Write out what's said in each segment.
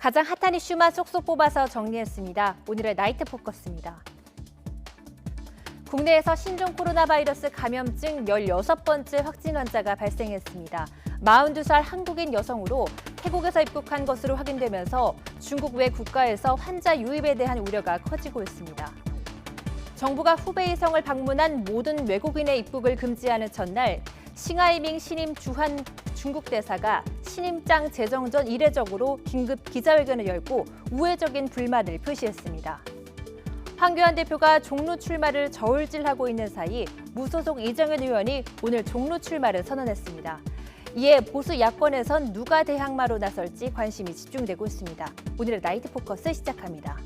가장 핫한 이슈만 쏙쏙 뽑아서 정리했습니다. 오늘의 나이트 포커스입니다. 국내에서 신종 코로나 바이러스 감염증 16번째 확진 환자가 발생했습니다. 42살 한국인 여성으로 태국에서 입국한 것으로 확인되면서 중국 외 국가에서 환자 유입에 대한 우려가 커지고 있습니다. 정부가 후베이성을 방문한 모든 외국인의 입국을 금지하는 첫날, 싱하이밍 신임 주한 중국 대사가 신임장 제정 전 이례적으로 긴급 기자회견을 열고 우회적인 불만을 표시했습니다. 황교안 대표가 종로 출마를 저울질하고 있는 사이 무소속 이정현 의원이 오늘 종로 출마를 선언했습니다. 이에 보수 야권에선 누가 대항마로 나설지 관심이 집중되고 있습니다. 오늘의 나이트 포커스 시작합니다.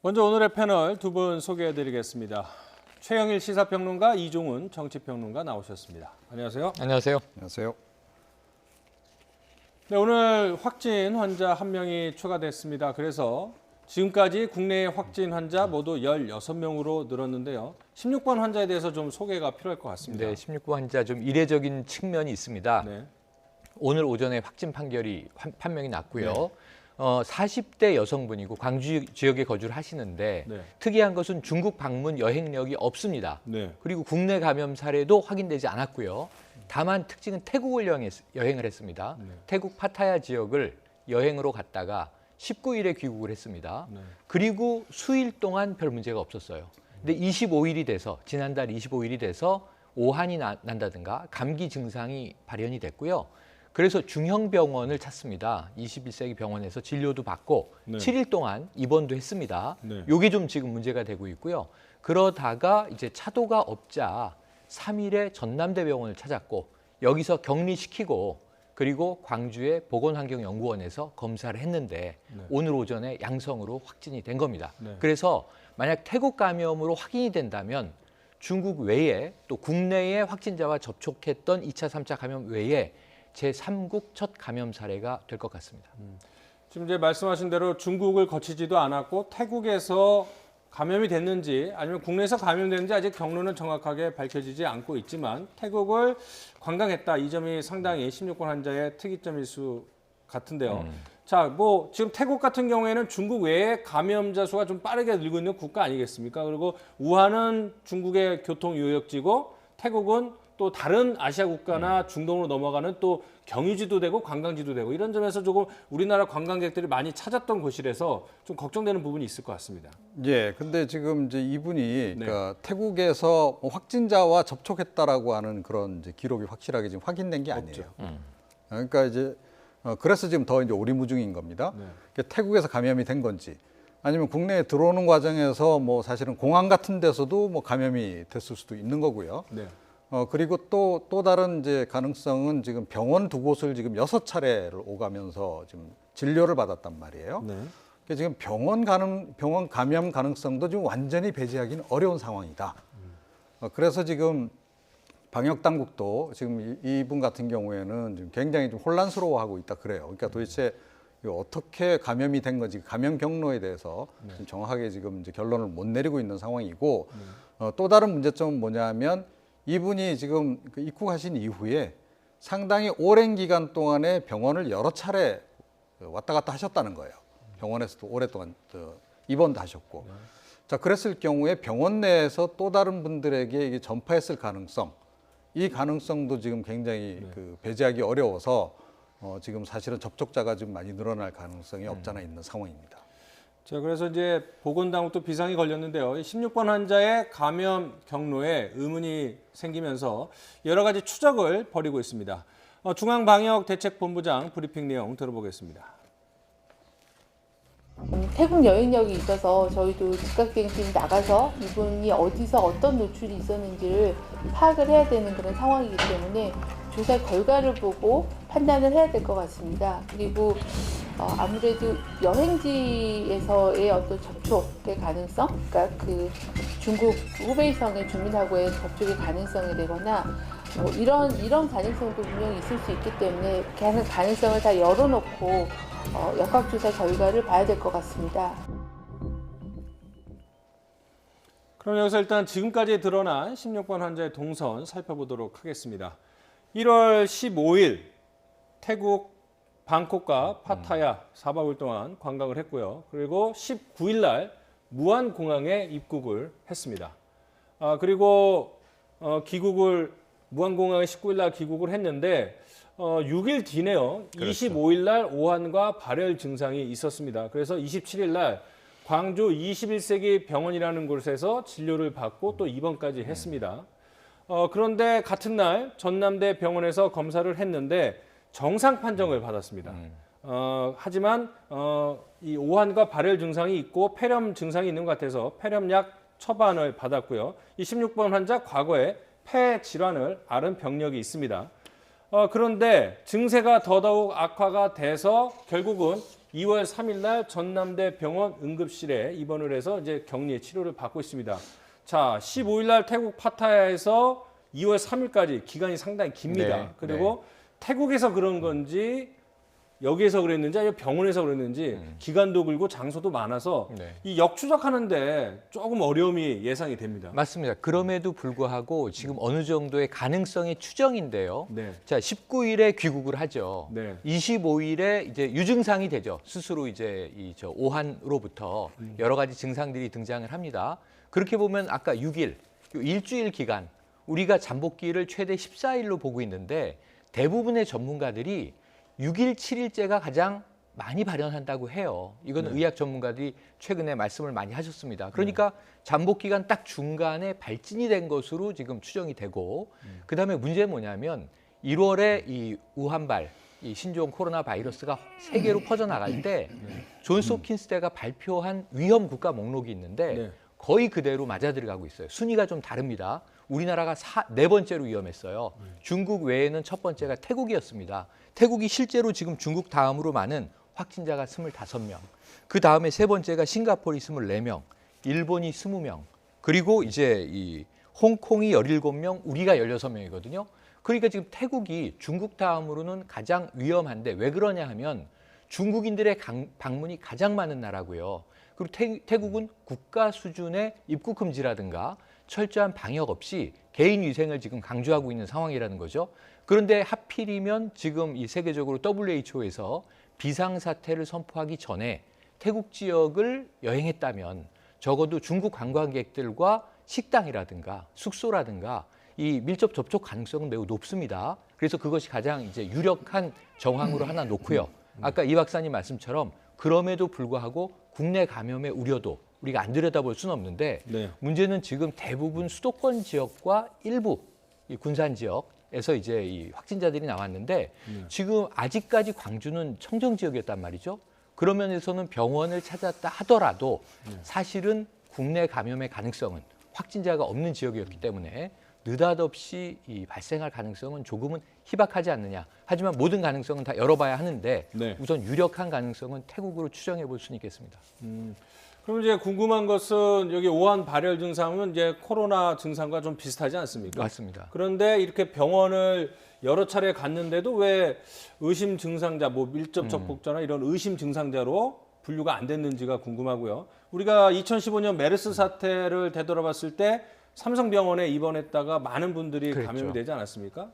먼저 오늘의 패널 두 분 소개해드리겠습니다. 최영일 시사평론가, 이종훈 정치평론가 나오셨습니다. 안녕하세요. 안녕하세요. 안녕하세요. 네, 오늘 확진 환자 1명이 추가됐습니다. 그래서 지금까지 국내 확진 환자 모두 16명으로 늘었는데요. 16번 환자에 대해서 좀 소개가 필요할 것 같습니다. 네, 16번 환자 좀 이례적인 측면이 있습니다. 네. 오늘 오전에 확진 판결이 판명이 났고요. 네. 40대 여성분이고 광주 지역에 거주를 하시는데 네. 특이한 것은 중국 방문 여행력이 없습니다. 네. 그리고 국내 감염 사례도 확인되지 않았고요. 다만 특징은 태국을 여행을 했습니다. 네. 태국 파타야 지역을 여행으로 갔다가 19일에 귀국을 했습니다. 네. 그리고 수일 동안 별 문제가 없었어요. 근데 25일이 돼서 지난달 25일이 돼서 오한이 난다든가 감기 증상이 발현이 됐고요. 그래서 중형병원을 찾습니다. 21세기 병원에서 진료도 받고 네. 7일 동안 입원도 했습니다. 네. 이게 좀 지금 문제가 되고 있고요. 그러다가 이제 차도가 없자 3일에 전남대병원을 찾았고 여기서 격리시키고 그리고 광주의 보건환경연구원에서 검사를 했는데 네. 오늘 오전에 양성으로 확진이 된 겁니다. 네. 그래서 만약 태국 감염으로 확인이 된다면 중국 외에 또 국내에 확진자와 접촉했던 2차, 3차 감염 외에 제3국 첫 감염 사례가 될 것 같습니다. 지금 이제 말씀하신 대로 중국을 거치지도 않았고 태국에서 감염이 됐는지 아니면 국내에서 감염됐는지 아직 경로는 정확하게 밝혀지지 않고 있지만 태국을 관광했다. 이 점이 상당히 16번 환자의 특이점일 수 같은데요. 자, 뭐 지금 태국 같은 경우에는 중국 외에 감염자 수가 좀 빠르게 늘고 있는 국가 아니겠습니까? 그리고 우한은 중국의 교통 요역지고 태국은 또 다른 아시아 국가나 중동으로 넘어가는 또 경유지도 되고 관광지도 되고 이런 점에서 조금 우리나라 관광객들이 많이 찾았던 곳이라서 좀 걱정되는 부분이 있을 것 같습니다. 예, 근데 지금 이제 이분이 네. 그러니까 태국에서 확진자와 접촉했다라고 하는 그런 이제 기록이 확실하게 지금 확인된 게 아니에요. 그러니까 이제 그래서 지금 더 이제 오리무중인 겁니다. 네. 그러니까 태국에서 감염이 된 건지 아니면 국내에 들어오는 과정에서 뭐 사실은 공항 같은 데서도 뭐 감염이 됐을 수도 있는 거고요. 네. 그리고 또 다른 이제 가능성은 지금 병원 두 곳을 지금 6차례를 오가면서 지금 진료를 받았단 말이에요. 네. 그러니까 지금 병원 감염 가능성도 지금 완전히 배제하기는 어려운 상황이다. 그래서 지금 방역 당국도 지금 이분 같은 경우에는 지금 굉장히 좀 혼란스러워하고 있다 그래요. 그러니까 도대체 어떻게 감염이 된 건지 감염 경로에 대해서 좀 정확하게 지금 이제 결론을 못 내리고 있는 상황이고 또 다른 문제점은 뭐냐면 이분이 지금 입국하신 이후에 상당히 오랜 기간 동안에 병원을 여러 차례 왔다 갔다 하셨다는 거예요. 병원에서도 오랫동안 입원도 하셨고. 자, 그랬을 경우에 병원 내에서 또 다른 분들에게 이게 전파했을 가능성, 이 가능성도 지금 굉장히 배제하기 어려워서 지금 사실은 접촉자가 좀 많이 늘어날 가능성이 없잖아 있는 상황입니다. 자, 그래서 이제 보건당국도 비상이 걸렸는데요. 16번 환자의 감염 경로에 의문이 생기면서 여러 가지 추적을 벌이고 있습니다. 중앙방역대책본부장 브리핑 내용 들어보겠습니다. 태국 여행력이 있어서 저희도 즉각비행팀이 나가서 이분이 어디서 어떤 노출이 있었는지를 파악을 해야 되는 그런 상황이기 때문에 조사 결과를 보고 판단을 해야 될 것 같습니다. 그리고 아무래도 여행지에서의 어떤 접촉의 가능성, 그러니까 그 중국 후베이성의 주민하고의 접촉의 가능성이 되거나 뭐 이런 가능성도 분명히 있을 수 있기 때문에 그 가능성을 다 열어놓고 역학조사 결과를 봐야 될 것 같습니다. 그럼 여기서 일단 지금까지 드러난 16번 환자의 동선 살펴보도록 하겠습니다. 1월 15일 태국 방콕과 파타야 4박 5일 동안 관광을 했고요. 그리고 19일 날 무안공항에 입국을 했습니다. 그리고 무안공항에 19일 날 귀국을 했는데 6일 뒤네요. 그렇죠. 25일 날 오한과 발열 증상이 있었습니다. 그래서 27일 날 광주 21세기 병원이라는 곳에서 진료를 받고 또 입원까지 했습니다. 그런데 같은 날 전남대 병원에서 검사를 했는데 정상 판정을 받았습니다. 하지만 이 오한과 발열 증상이 있고 폐렴 증상이 있는 것 같아서 폐렴약 처방을 받았고요. 이 16번 환자 과거에 폐 질환을 앓은 병력이 있습니다. 그런데 증세가 더더욱 악화가 돼서 결국은 2월 3일 날 전남대 병원 응급실에 입원을 해서 이제 격리 치료를 받고 있습니다. 자, 15일 날 태국 파타야에서 2월 3일까지 기간이 상당히 깁니다. 네, 그리고 태국에서 그런 건지 여기에서 그랬는지 아니면 병원에서 그랬는지 기간도 길고 장소도 많아서 네. 이 역추적하는데 조금 어려움이 예상이 됩니다. 맞습니다. 그럼에도 불구하고 지금 어느 정도의 가능성의 추정인데요. 네. 자, 19일에 귀국을 하죠. 네. 25일에 이제 유증상이 되죠. 스스로 이제 오한으로부터 여러 가지 증상들이 등장을 합니다. 그렇게 보면 아까 6일, 일주일 기간 우리가 잠복기를 최대 14일로 보고 있는데 대부분의 전문가들이 6일, 7일째가 가장 많이 발현한다고 해요. 이건 의학 전문가들이 최근에 말씀을 많이 하셨습니다. 그러니까 잠복 기간 딱 중간에 발진이 된 것으로 지금 추정이 되고 그다음에 문제는 뭐냐면 1월에 이 우한발 이 신종 코로나 바이러스가 세계로 퍼져나갈 때 존스 홉킨스 대가 발표한 위험 국가 목록이 있는데 네. 거의 그대로 맞아들어가고 있어요. 순위가 좀 다릅니다. 우리나라가 네 번째로 위험했어요. 중국 외에는 첫 번째가 태국이었습니다. 태국이 실제로 지금 중국 다음으로 많은 확진자가 25명. 그 다음에 세 번째가 싱가포르이 24명, 일본이 20명, 그리고 이제 이 홍콩이 17명, 우리가 16명이거든요. 그러니까 지금 태국이 중국 다음으로는 가장 위험한데 왜 그러냐 하면 중국인들의 방문이 가장 많은 나라고요. 그리고 태국은 국가 수준의 입국 금지라든가 철저한 방역 없이 개인 위생을 지금 강조하고 있는 상황이라는 거죠. 그런데 하필이면 지금 이 세계적으로 WHO에서 비상사태를 선포하기 전에 태국 지역을 여행했다면 적어도 중국 관광객들과 식당이라든가 숙소라든가 이 밀접 접촉 가능성은 매우 높습니다. 그래서 그것이 가장 이제 유력한 정황으로 하나 놓고요. 아까 이 박사님 말씀처럼 그럼에도 불구하고 국내 감염의 우려도 우리가 안 들여다볼 수는 없는데 네. 문제는 지금 대부분 수도권 지역과 일부 이 군산 지역에서 이제 이 확진자들이 나왔는데 지금 아직까지 광주는 청정 지역이었단 말이죠. 그런 면에서는 병원을 찾았다 하더라도 사실은 국내 감염의 가능성은 확진자가 없는 지역이었기 때문에 느닷없이 이 발생할 가능성은 조금은 희박하지 않느냐. 하지만 모든 가능성은 다 열어봐야 하는데 네. 우선 유력한 가능성은 태국으로 추정해 볼 수는 있겠습니다. 그럼 이제 궁금한 것은 여기 오한 발열 증상은 이제 코로나 증상과 좀 비슷하지 않습니까? 맞습니다. 그런데 이렇게 병원을 여러 차례 갔는데도 왜 의심 증상자, 뭐 밀접 접촉자나 이런 의심 증상자로 분류가 안 됐는지가 궁금하고요. 우리가 2015년 메르스 사태를 되돌아봤을 때 삼성병원에 입원했다가 많은 분들이 그랬죠. 감염이 되지 않았습니까?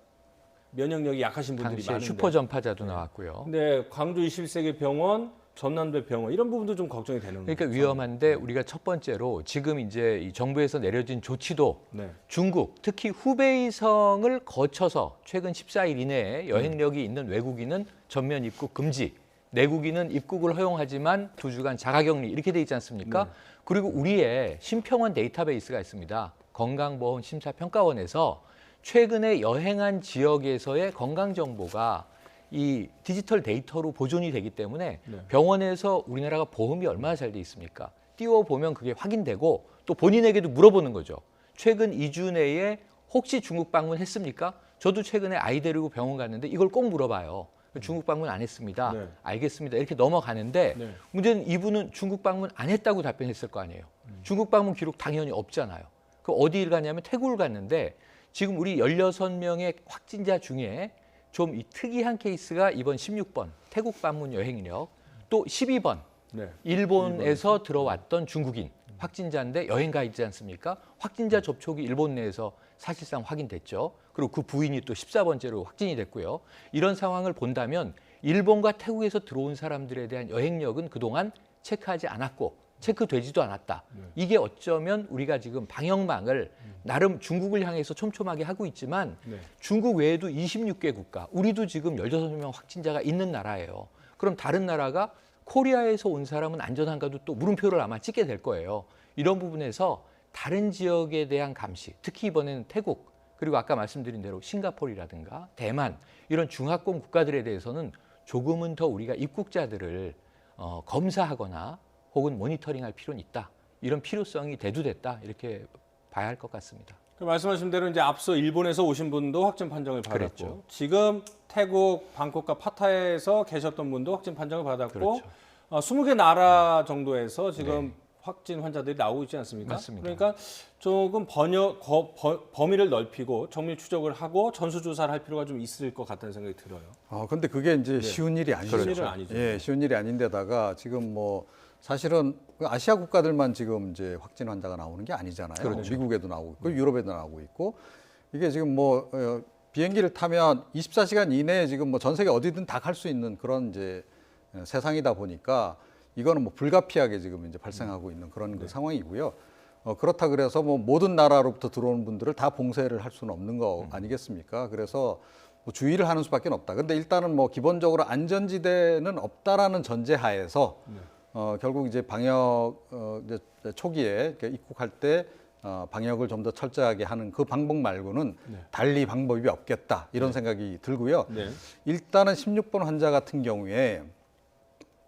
면역력이 약하신 분들이 당시에 많은데. 슈퍼 전파자도 나왔고요. 근데 광주 21세기 병원, 전남대 병원 이런 부분도 좀 걱정이 되는 거죠. 그러니까 위험한데 우리가 첫 번째로 지금 이제 이 정부에서 내려진 조치도 네. 중국, 특히 후베이성을 거쳐서 최근 14일 이내에 여행력이 있는 외국인은 전면 입국 금지, 내국인은 입국을 허용하지만 2주간 자가격리 이렇게 돼 있지 않습니까? 그리고 우리의 심평원 데이터베이스가 있습니다. 건강보험심사평가원에서 최근에 여행한 지역에서의 건강 정보가 이 디지털 데이터로 보존이 되기 때문에 병원에서 우리나라가 보험이 얼마나 잘 돼 있습니까? 띄워보면 그게 확인되고 또 본인에게도 물어보는 거죠. 최근 2주 내에 혹시 중국 방문했습니까? 저도 최근에 아이 데리고 병원 갔는데 이걸 꼭 물어봐요. 중국 방문 안 했습니다. 네. 알겠습니다. 이렇게 넘어가는데 네. 문제는 이분은 중국 방문 안 했다고 답변했을 거 아니에요. 중국 방문 기록 당연히 없잖아요. 그 어디를 갔냐면 태국을 갔는데 지금 우리 16명의 확진자 중에 좀 이 특이한 케이스가 이번 16번 태국 방문 여행 이력, 또 12번 네. 일본에서 들어왔던 중국인, 확진자인데 여행 가 있지 않습니까? 확진자 접촉이 일본 내에서 사실상 확인됐죠. 그리고 그 부인이 또 14번째로 확진이 됐고요. 이런 상황을 본다면 일본과 태국에서 들어온 사람들에 대한 여행력은 그동안 체크하지 않았고 체크되지도 않았다. 이게 어쩌면 우리가 지금 방역망을 나름 중국을 향해서 촘촘하게 하고 있지만 중국 외에도 26개 국가, 우리도 지금 16명 확진자가 있는 나라예요. 그럼 다른 나라가 코리아에서 온 사람은 안전한가도 또 물음표를 아마 찍게 될 거예요. 이런 부분에서 다른 지역에 대한 감시, 특히 이번에는 태국, 그리고 아까 말씀드린 대로 싱가포르라든가 대만 이런 중화권 국가들에 대해서는 조금은 더 우리가 입국자들을 검사하거나 혹은 모니터링할 필요는 있다. 이런 필요성이 대두됐다. 이렇게 봐야 할 것 같습니다. 말씀하신 대로 이제 앞서 일본에서 오신 분도 확진 판정을 받았고 그랬죠. 지금 태국 방콕과 파타야에서 계셨던 분도 확진 판정을 받았고 그렇죠. 20개 나라 정도에서 지금 네. 확진 환자들이 나오고 있지 않습니까? 맞습니다. 그러니까 조금 범위를 넓히고 정밀 추적을 하고 전수조사를 할 필요가 좀 있을 것 같다는 생각이 들어요. 근데 그게 이제 쉬운 일이 아니죠. 쉬운 일은 아니죠. 예, 쉬운 일이 아닌데다가 지금 뭐 사실은 아시아 국가들만 지금 이제 확진 환자가 나오는 게 아니잖아요. 그렇죠. 미국에도 나오고 있고 유럽에도 나오고 있고 이게 지금 뭐 비행기를 타면 24시간 이내에 지금 뭐 전 세계 어디든 다 갈 수 있는 그런 이제 세상이다 보니까 이거는 뭐 불가피하게 지금 이제 발생하고 있는 그런 그 상황이고요. 그렇다 그래서 뭐 모든 나라로부터 들어오는 분들을 다 봉쇄를 할 수는 없는 거 아니겠습니까? 그래서 뭐 주의를 하는 수밖에 없다. 근데 일단은 뭐 기본적으로 안전지대는 없다라는 전제하에서 결국 이제 방역 이제 초기에 입국할 때 방역을 좀 더 철저하게 하는 그 방법 말고는 달리 방법이 없겠다 이런 생각이 들고요. 네. 일단은 16번 환자 같은 경우에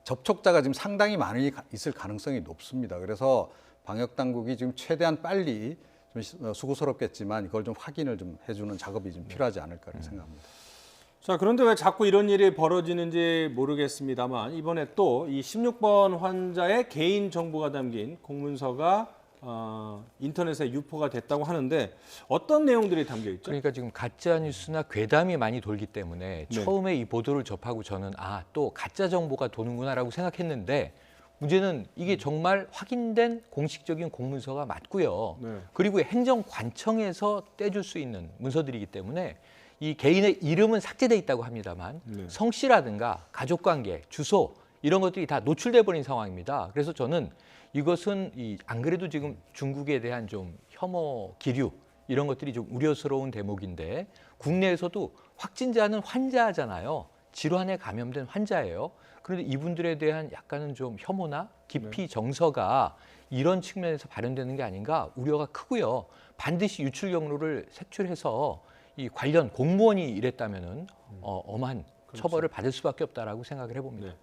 접촉자가 지금 상당히 많이 있을 가능성이 높습니다. 그래서 방역 당국이 지금 최대한 빨리 좀 수고스럽겠지만 이걸 좀 확인을 좀 해주는 작업이 좀 필요하지 않을까 생각합니다. 자, 그런데 왜 자꾸 이런 일이 벌어지는지 모르겠습니다만 이번에 또 이 16번 환자의 개인 정보가 담긴 공문서가 인터넷에 유포가 됐다고 하는데 어떤 내용들이 담겨 있죠? 그러니까 지금 가짜 뉴스나 괴담이 많이 돌기 때문에 네. 처음에 이 보도를 접하고 저는 또 가짜 정보가 도는구나라고 생각했는데 문제는 이게 정말 확인된 공식적인 공문서가 맞고요. 네. 그리고 행정관청에서 떼줄 수 있는 문서들이기 때문에 이 개인의 이름은 삭제돼 있다고 합니다만 네. 성씨라든가 가족관계, 주소 이런 것들이 다 노출돼 버린 상황입니다. 그래서 저는 이것은 안 그래도 지금 중국에 대한 좀 혐오, 기류 이런 것들이 좀 우려스러운 대목인데 국내에서도 확진자는 환자잖아요. 질환에 감염된 환자예요. 그런데 이분들에 대한 약간은 좀 혐오나 깊이 정서가 이런 측면에서 발현되는 게 아닌가 우려가 크고요. 반드시 유출 경로를 색출해서 이 관련 공무원이 이랬다면은 엄한 처벌을 받을 수밖에 없다라고 생각을 해봅니다. 네.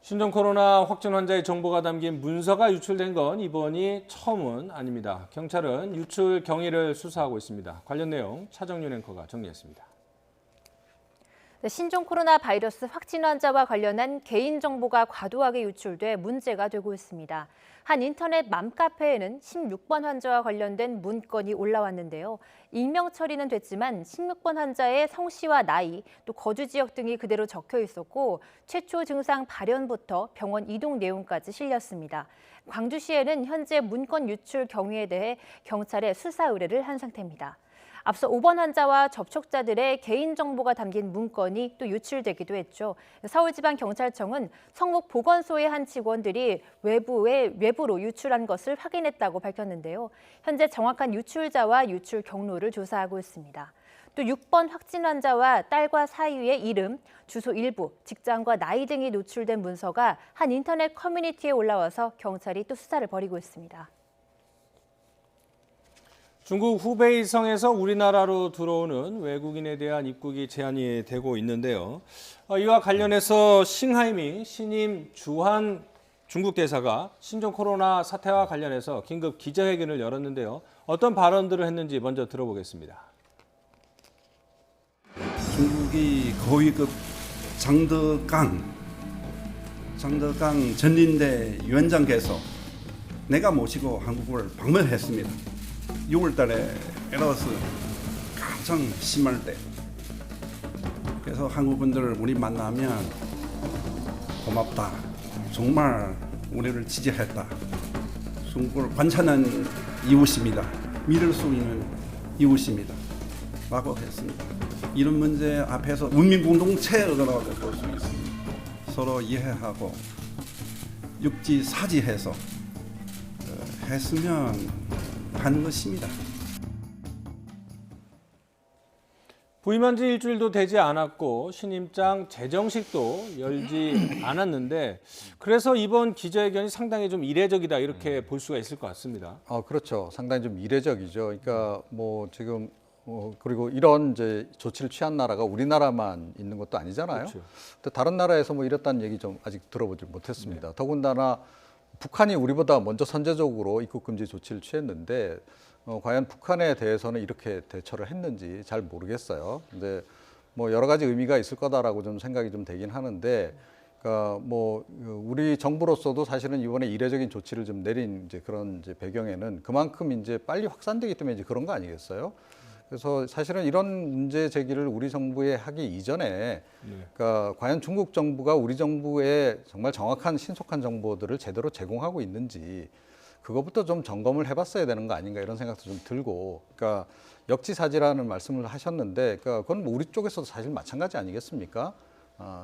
신종 코로나 확진 환자의 정보가 담긴 문서가 유출된 건 이번이 처음은 아닙니다. 경찰은 유출 경위를 수사하고 있습니다. 관련 내용 차정윤 앵커가 정리했습니다. 신종 코로나 바이러스 확진 환자와 관련한 개인정보가 과도하게 유출돼 문제가 되고 있습니다. 한 인터넷 맘카페에는 16번 환자와 관련된 문건이 올라왔는데요. 익명 처리는 됐지만 16번 환자의 성씨와 나이, 또 거주 지역 등이 그대로 적혀 있었고 최초 증상 발현부터 병원 이동 내용까지 실렸습니다. 광주시에는 현재 문건 유출 경위에 대해 경찰에 수사 의뢰를 한 상태입니다. 앞서 5번 환자와 접촉자들의 개인정보가 담긴 문건이 또 유출되기도 했죠. 서울지방경찰청은 성북보건소의 한 직원들이 외부로 유출한 것을 확인했다고 밝혔는데요. 현재 정확한 유출자와 유출 경로를 조사하고 있습니다. 또 6번 확진 환자와 딸과 사위의 이름, 주소 일부, 직장과 나이 등이 노출된 문서가 한 인터넷 커뮤니티에 올라와서 경찰이 또 수사를 벌이고 있습니다. 중국 후베이성에서 우리나라로 들어오는 외국인에 대한 입국이 제한이 되고 있는데요. 이와 관련해서 싱하이밍 신임 주한 중국 대사가 신종 코로나 사태와 관련해서 긴급 기자회견을 열었는데요. 어떤 발언들을 했는지 먼저 들어보겠습니다. 중국이 고위급 장덕강 전인대 위원장께서 내가 모시고 한국을 방문했습니다. 6월 달에 에러스 가장 심할 때. 그래서 한국 분들 우리 만나면 고맙다. 정말 우리를 지지했다. 중국을 관찰하는 이웃입니다. 믿을 수 있는 이웃입니다. 라고 했습니다. 이런 문제 앞에서 문민 공동체라고 볼 수 있습니다. 서로 이해하고 육지사지해서 했으면 하는 것입니다. 부임한 지 일주일도 되지 않았고 신임장 재정식도 열지 않았는데 그래서 이번 기자회견이 상당히 좀 이례적이다 이렇게 볼 수가 있을 것 같습니다. 그렇죠. 상당히 좀 이례적이죠. 그러니까 뭐 지금 그리고 이런 이제 조치를 취한 나라가 우리나라만 있는 것도 아니잖아요. 그렇죠. 근데 다른 나라에서 뭐 이랬다는 얘기 좀 아직 들어보지 못했습니다. 더군다나 북한이 우리보다 먼저 선제적으로 입국 금지 조치를 취했는데 과연 북한에 대해서는 이렇게 대처를 했는지 잘 모르겠어요. 근데 뭐 여러 가지 의미가 있을 거다라고 좀 생각이 좀 되긴 하는데, 그러니까 뭐 우리 정부로서도 사실은 이번에 이례적인 조치를 좀 내린 이제 그런 이제 배경에는 그만큼 이제 빨리 확산되기 때문에 이제 그런 거 아니겠어요? 그래서 사실은 이런 문제 제기를 우리 정부에 하기 이전에, 그러니까 과연 중국 정부가 우리 정부에 정말 정확한 신속한 정보들을 제대로 제공하고 있는지 그것부터 좀 점검을 해봤어야 되는 거 아닌가 이런 생각도 좀 들고, 그러니까 역지사지라는 말씀을 하셨는데, 그러니까 그건 뭐 우리 쪽에서도 사실 마찬가지 아니겠습니까?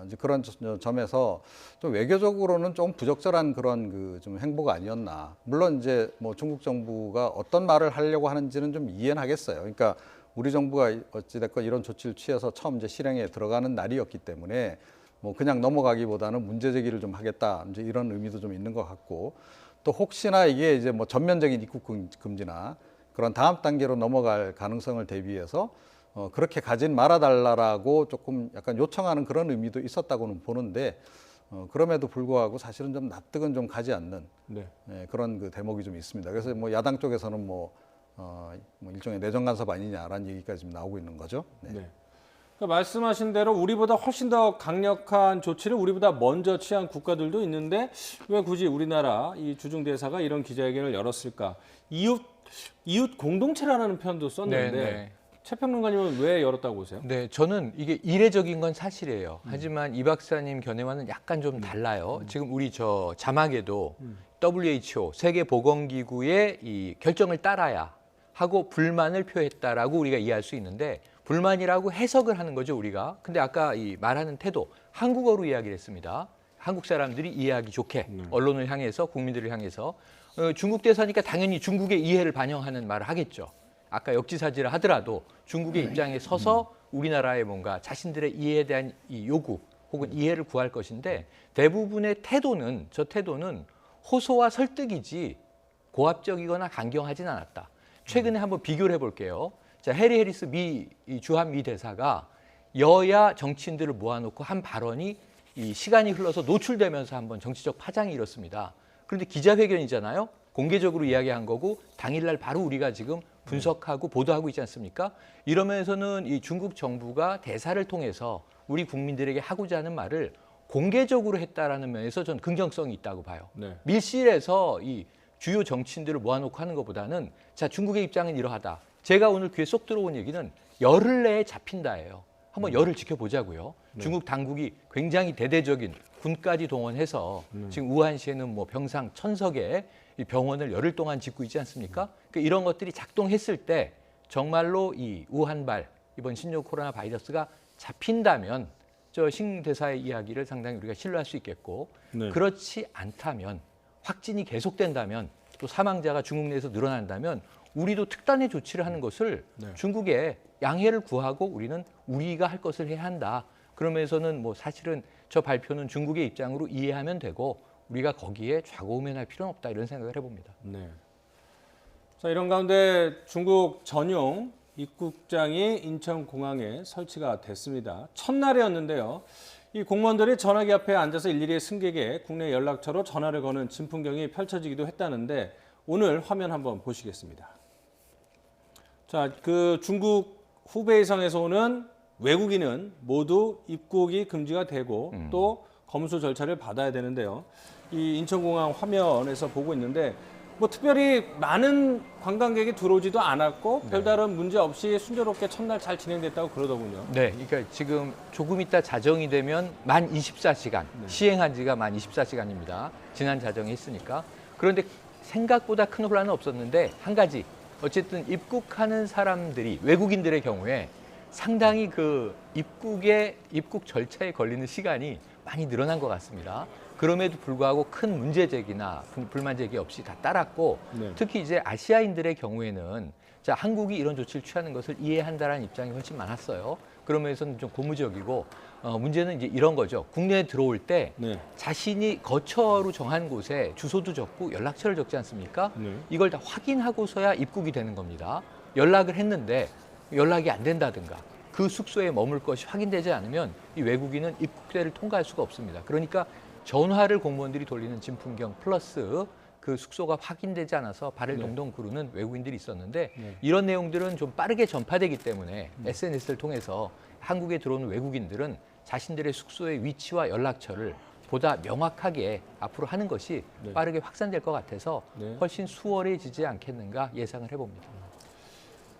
이제 그런 점에서 좀 외교적으로는 좀 부적절한 그런 그 좀 행보가 아니었나. 물론 이제 뭐 중국 정부가 어떤 말을 하려고 하는지는 좀 이해는 하겠어요. 그러니까 우리 정부가 어찌됐건 이런 조치를 취해서 처음 이제 실행에 들어가는 날이었기 때문에 뭐 그냥 넘어가기보다는 문제 제기를 좀 하겠다. 이제 이런 의미도 좀 있는 것 같고, 또 혹시나 이게 이제 뭐 전면적인 입국 금지나 그런 다음 단계로 넘어갈 가능성을 대비해서 그렇게 가진 말아달라고 조금 약간 요청하는 그런 의미도 있었다고는 보는데, 그럼에도 불구하고 사실은 좀 납득은 좀 가지 않는 그런 그 대목이 좀 있습니다. 그래서 뭐 야당 쪽에서는 뭐 일종의 내정 간섭 아니냐라는 얘기까지 지금 나오고 있는 거죠. 네. 그러니까 말씀하신 대로 우리보다 훨씬 더 강력한 조치를 우리보다 먼저 취한 국가들도 있는데 왜 굳이 우리나라 이 주중 대사가 이런 기자회견을 열었을까? 이웃 공동체라는 표현도 썼는데 최 평론가님은 왜 열었다고 보세요? 네, 저는 이게 이례적인 건 사실이에요. 하지만 이 박사님 견해와는 약간 좀 달라요. 지금 우리 저 자막에도 WHO 세계보건기구의 이 결정을 따라야 하고 불만을 표했다라고 우리가 이해할 수 있는데, 불만이라고 해석을 하는 거죠, 우리가. 근데 아까 이 말하는 태도, 한국어로 이야기를 했습니다. 한국 사람들이 이해하기 좋게 언론을 향해서, 국민들을 향해서. 중국 대사니까 당연히 중국의 이해를 반영하는 말을 하겠죠. 아까 역지사지를 하더라도 중국의 입장에 서서 우리나라의 뭔가 자신들의 이해에 대한 이 요구 혹은 이해를 구할 것인데, 대부분의 태도는, 저 태도는 호소와 설득이지 고압적이거나 강경하진 않았다. 최근에 한번 비교를 해볼게요. 자, 해리 해리스 주한 미 대사가 여야 정치인들을 모아놓고 한 발언이 이 시간이 흘러서 노출되면서 한번 정치적 파장이 일었습니다. 그런데 기자회견이잖아요. 공개적으로 이야기한 거고 당일날 바로 우리가 지금 분석하고 보도하고 있지 않습니까? 이러면서는 이 중국 정부가 대사를 통해서 우리 국민들에게 하고자 하는 말을 공개적으로 했다라는 면에서 전 긍정성이 있다고 봐요. 밀실에서 이 주요 정치인들을 모아놓고 하는 것보다는, 자, 중국의 입장은 이러하다. 제가 오늘 귀에 쏙 들어온 얘기는 열흘 내에 잡힌다예요. 한번 열흘 지켜보자고요. 중국 당국이 굉장히 대대적인 군까지 동원해서 지금 우한시에는 뭐 병상 1000석의 이 병원을 열흘 동안 짓고 있지 않습니까? 그러니까 이런 것들이 작동했을 때 정말로 이 우한발 이번 신종 코로나 바이러스가 잡힌다면 저 신 대사의 이야기를 상당히 우리가 신뢰할 수 있겠고, 그렇지 않다면, 확진이 계속된다면, 또 사망자가 중국 내에서 늘어난다면 우리도 특단의 조치를 하는 것을 중국에 양해를 구하고 우리는 우리가 할 것을 해야 한다. 그러면서는 뭐 사실은 저 발표는 중국의 입장으로 이해하면 되고 우리가 거기에 좌고우면할 필요는 없다, 이런 생각을 해봅니다. 자, 이런 가운데 중국 전용 입국장이 인천공항에 설치가 됐습니다. 첫날이었는데요. 이 공무원들이 전화기 앞에 앉아서 일일이 승객의 국내 연락처로 전화를 거는 진풍경이 펼쳐지기도 했다는데 오늘 화면 한번 보시겠습니다. 자, 그 중국 후베이성에서 오는 외국인은 모두 입국이 금지가 되고 또 검수 절차를 받아야 되는데요. 이 인천공항 화면에서 보고 있는데 뭐 특별히 많은 관광객이 들어오지도 않았고 별다른 문제 없이 순조롭게 첫날 잘 진행됐다고 그러더군요. 네, 그러니까 지금 조금 있다 자정이 되면 만 24시간, 시행한 지가 만 24시간입니다. 지난 자정에 했으니까. 그런데 생각보다 큰 혼란은 없었는데 한 가지 어쨌든 입국하는 사람들이 외국인들의 경우에 상당히 그 입국 절차에 걸리는 시간이 많이 늘어난 것 같습니다. 그럼에도 불구하고 큰 문제 제기나 불만 제기 없이 다 따랐고 네. 특히 이제 아시아인들의 경우에는 자, 한국이 이런 조치를 취하는 것을 이해한다라는 입장이 훨씬 많았어요. 그러면서는 좀 고무적이고 문제는 이제 이런 거죠. 국내에 들어올 때 네. 자신이 거처로 정한 곳에 주소도 적고 연락처를 적지 않습니까? 네. 이걸 다 확인하고서야 입국이 되는 겁니다. 연락을 했는데 연락이 안 된다든가 그 숙소에 머물 것이 확인되지 않으면 이 외국인은 입국대를 통과할 수가 없습니다. 그러니까 전화를 공무원들이 돌리는 진풍경 플러스 그 숙소가 확인되지 않아서 발을 네. 동동 구르는 외국인들이 있었는데 네. 이런 내용들은 좀 빠르게 전파되기 때문에 SNS를 통해서 한국에 들어오는 외국인들은 자신들의 숙소의 위치와 연락처를 보다 명확하게 앞으로 하는 것이 네. 빠르게 확산될 것 같아서 네. 훨씬 수월해지지 않겠는가 예상을 해봅니다.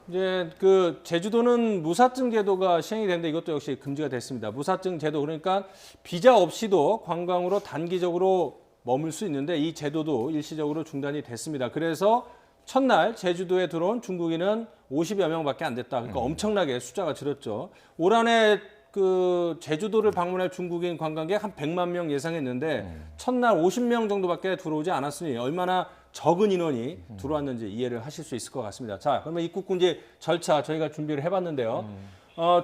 이제 그 제주도는 무사증 제도가 시행이 되는데 이것도 역시 금지가 됐습니다. 무사증 제도 그러니까 비자 없이도 관광으로 단기적으로 머물 수 있는데 이 제도도 일시적으로 중단이 됐습니다. 그래서 첫날 제주도에 들어온 중국인은 50여 명밖에 안 됐다. 그러니까 엄청나게 숫자가 줄었죠. 올 한해 그 제주도를 방문할 중국인 관광객 한 100만 명 예상했는데 첫날 50명 정도밖에 들어오지 않았으니 얼마나 적은 인원이 들어왔는지 이해를 하실 수 있을 것 같습니다. 자, 그러면 입국 금지 절차 저희가 준비를 해봤는데요.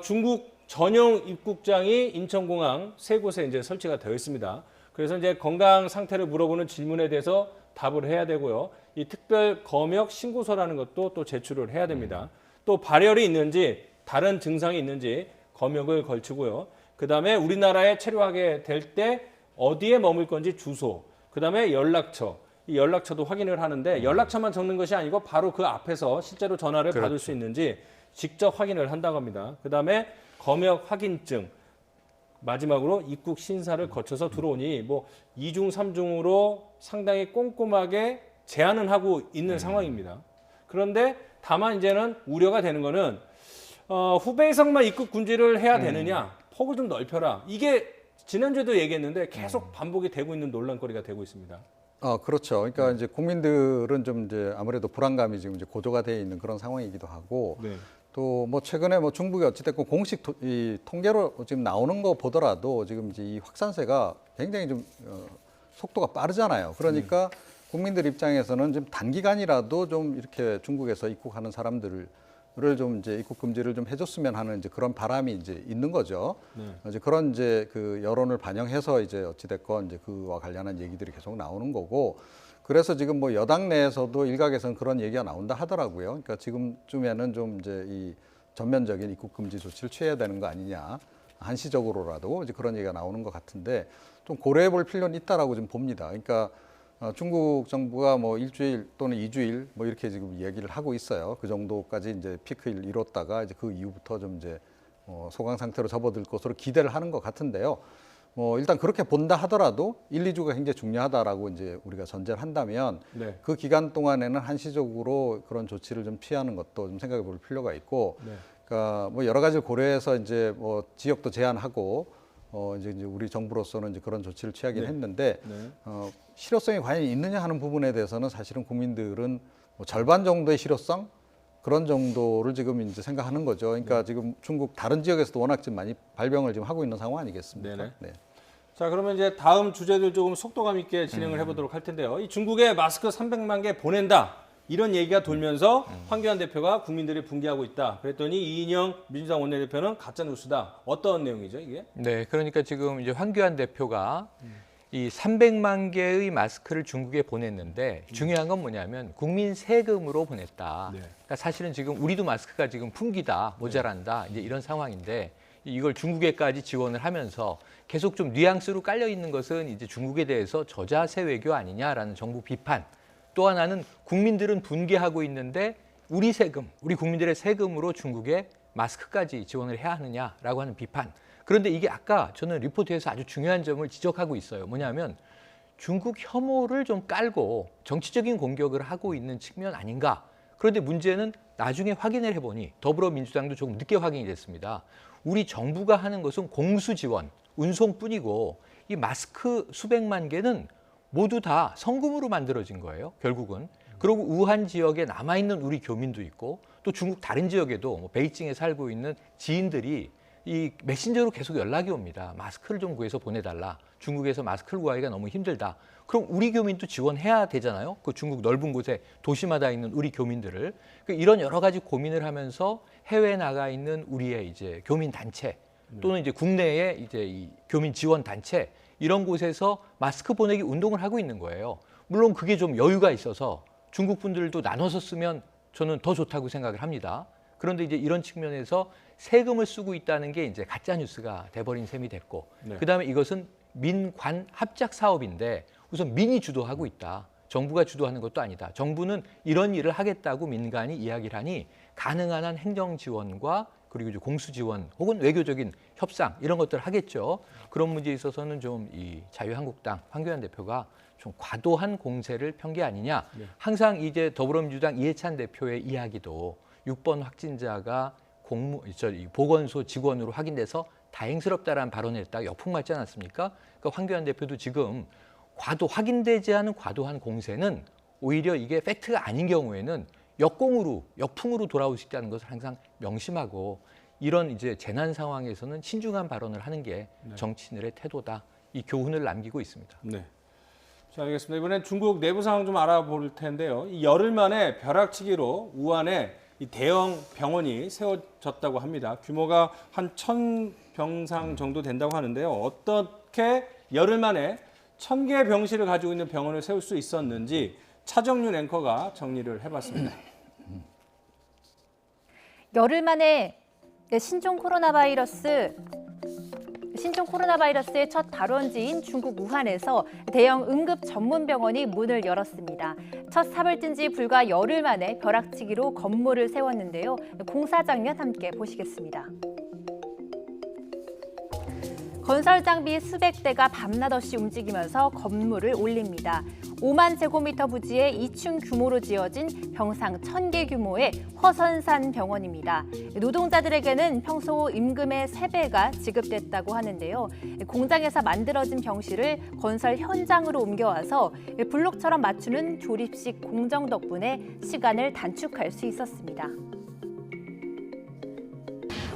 중국 전용 입국장이 인천공항 세 곳에 이제 설치가 되어 있습니다. 그래서 이제 건강 상태를 물어보는 질문에 대해서 답을 해야 되고요. 이 특별 검역 신고서라는 것도 또 제출을 해야 됩니다. 또 발열이 있는지 다른 증상이 있는지 검역을 걸치고요. 그다음에 우리나라에 체류하게 될 때 어디에 머물 건지 주소, 그다음에 연락처. 이 연락처도 확인을 하는데 연락처만 적는 것이 아니고 바로 그 앞에서 실제로 전화를 그렇죠. 받을 수 있는지 직접 확인을 한다고 합니다. 그다음에 검역 확인증. 마지막으로 입국 신사를 거쳐서 들어오니 뭐 2중, 3중으로 상당히 꼼꼼하게 제한은 하고 있는 상황입니다. 그런데 다만 이제는 우려가 되는 거는 후베이성만 입국 금지를 해야 되느냐, 폭을 좀 넓혀라. 이게 지난주에도 얘기했는데 계속 반복이 되고 있는 논란거리가 되고 있습니다. 그렇죠. 그러니까 이제 국민들은 좀 이제 아무래도 불안감이 지금 이제 고조가 되어 있는 그런 상황이기도 하고 네. 또 뭐 최근에 뭐 중국이 어찌됐건 공식 이 통계로 지금 나오는 거 보더라도 지금 이제 이 확산세가 굉장히 좀 속도가 빠르잖아요. 그러니까 국민들 입장에서는 좀 단기간이라도 좀 이렇게 중국에서 입국하는 사람들을 좀 이제 입국 금지를 좀 해줬으면 하는 이제 그런 바람이 이제 있는 거죠. 네. 이제 그런 이제 그 여론을 반영해서 이제 어찌됐건 이제 그와 관련한 얘기들이 계속 나오는 거고. 그래서 지금 뭐 여당 내에서도 일각에서는 그런 얘기가 나온다 하더라고요. 그러니까 지금쯤에는 좀 이제 이 전면적인 입국 금지 조치를 취해야 되는 거 아니냐. 한시적으로라도 이제 그런 얘기가 나오는 것 같은데 좀 고려해 볼 필요는 있다라고 좀 봅니다. 그러니까 중국 정부가 뭐 일주일 또는 2주일 뭐 이렇게 지금 얘기를 하고 있어요. 그 정도까지 이제 피크를 이뤘다가 이제 그 이후부터 좀 이제 소강 상태로 접어들 것으로 기대를 하는 것 같은데요. 뭐 일단 그렇게 본다 하더라도 1, 2주가 굉장히 중요하다라고 이제 우리가 전제를 한다면 네. 그 기간 동안에는 한시적으로 그런 조치를 좀 피하는 것도 좀 생각해 볼 필요가 있고, 네. 그러니까 뭐 여러 가지를 고려해서 이제 뭐 지역도 제한하고 이제 우리 정부로서는 이제 그런 조치를 취하긴 네. 했는데 네. 실효성이 과연 있느냐 하는 부분에 대해서는 사실은 국민들은 뭐 절반 정도의 실효성 그런 정도를 지금 이제 생각하는 거죠. 그러니까 지금 중국 다른 지역에서도 워낙 지금 많이 발병을 지금 하고 있는 상황 아니겠습니까? 네네. 네. 자, 그러면 이제 다음 주제들 조금 속도감 있게 진행을 해보도록 할 텐데요. 이 중국에 마스크 300만 개 보낸다. 이런 얘기가 돌면서 황교안 대표가 국민들이 붕괴하고 있다. 그랬더니 이인영 민주당 원내대표는 가짜 뉴스다. 어떤 내용이죠, 이게? 네, 그러니까 지금 이제 황교안 대표가 이 300만 개의 마스크를 중국에 보냈는데 중요한 건 뭐냐면 국민 세금으로 보냈다. 네. 그러니까 사실은 지금 우리도 마스크가 지금 풍기다, 모자란다 이제 이런 상황인데 이걸 중국에까지 지원을 하면서 계속 좀 뉘앙스로 깔려 있는 것은 이제 중국에 대해서 저자세 외교 아니냐라는 정부 비판. 또 하나는 국민들은 분개하고 있는데 우리 세금, 우리 국민들의 세금으로 중국에 마스크까지 지원을 해야 하느냐라고 하는 비판. 그런데 이게 아까 저는 리포트에서 아주 중요한 점을 지적하고 있어요. 뭐냐면 중국 혐오를 좀 깔고 정치적인 공격을 하고 있는 측면 아닌가. 그런데 문제는 나중에 확인을 해보니 더불어민주당도 조금 늦게 확인이 됐습니다. 우리 정부가 하는 것은 공수 지원, 운송뿐이고 이 마스크 수백만 개는 모두 다 성금으로 만들어진 거예요. 결국은. 그리고 우한 지역에 남아있는 우리 교민도 있고 또 중국 다른 지역에도 뭐 베이징에 살고 있는 지인들이 이 메신저로 계속 연락이 옵니다. 마스크를 좀 구해서 보내달라. 중국에서 마스크를 구하기가 너무 힘들다. 그럼 우리 교민도 지원해야 되잖아요. 그 중국 넓은 곳에 도시마다 있는 우리 교민들을. 이런 여러 가지 고민을 하면서 해외에 나가 있는 우리의 이제 교민 단체 또는 이제 국내에 이제 이 교민 지원 단체 이런 곳에서 마스크 보내기 운동을 하고 있는 거예요. 물론 그게 좀 여유가 있어서 중국 분들도 나눠서 쓰면 저는 더 좋다고 생각을 합니다. 그런데 이제 이런 측면에서 세금을 쓰고 있다는 게 이제 가짜 뉴스가 돼버린 셈이 됐고, 네. 그다음에 이것은 민관 합작 사업인데 우선 민이 주도하고 있다. 정부가 주도하는 것도 아니다. 정부는 이런 일을 하겠다고 민간이 이야기를 하니 가능한 한 행정 지원과 그리고 이제 공수 지원 혹은 외교적인 협상 이런 것들을 하겠죠. 그런 문제에 있어서는 좀 이 자유한국당 황교안 대표가 좀 과도한 공세를 편 게 아니냐. 항상 이제 더불어민주당 이해찬 대표의 이야기도 6번 확진자가 보건소 직원으로 확인돼서 다행스럽다라는 발언을 했다가 역풍맞지 않았습니까? 그러니까 황교안 대표도 지금 확인되지 않은 과도한 공세는 오히려 이게 팩트가 아닌 경우에는 역풍으로 돌아올 수 있다는 것을 항상 명심하고 이런 이제 재난 상황에서는 신중한 발언을 하는 게 정치인들의 태도다. 이 교훈을 남기고 있습니다. 네. 자, 알겠습니다. 이번엔 중국 내부 상황 좀 알아볼 텐데요. 이 열흘 만에 벼락치기로 우한에 이 대형 병원이 세워졌다고 합니다. 규모가 한 1,000병상 정도 된다고 하는데요. 어떻게 열흘 만에 1,000개의 병실을 가지고 있는 병원을 세울 수 있었는지 차정윤 앵커가 정리를 해봤습니다. 열흘 만에 신종 코로나 바이러스의 첫 발원지인 중국 우한에서 대형 응급 전문 병원이 문을 열었습니다. 첫 삽을 뜬 지 불과 열흘 만에 벼락치기로 건물을 세웠는데요. 공사 장면 함께 보시겠습니다. 건설 장비 수백 대가 밤낮 없이 움직이면서 건물을 올립니다. 5만 제곱미터 부지의 2층 규모로 지어진 병상 1,000개 규모의 허선산 병원입니다. 노동자들에게는 평소 임금의 3배가 지급됐다고 하는데요. 공장에서 만들어진 병실을 건설 현장으로 옮겨와서 블록처럼 맞추는 조립식 공정 덕분에 시간을 단축할 수 있었습니다.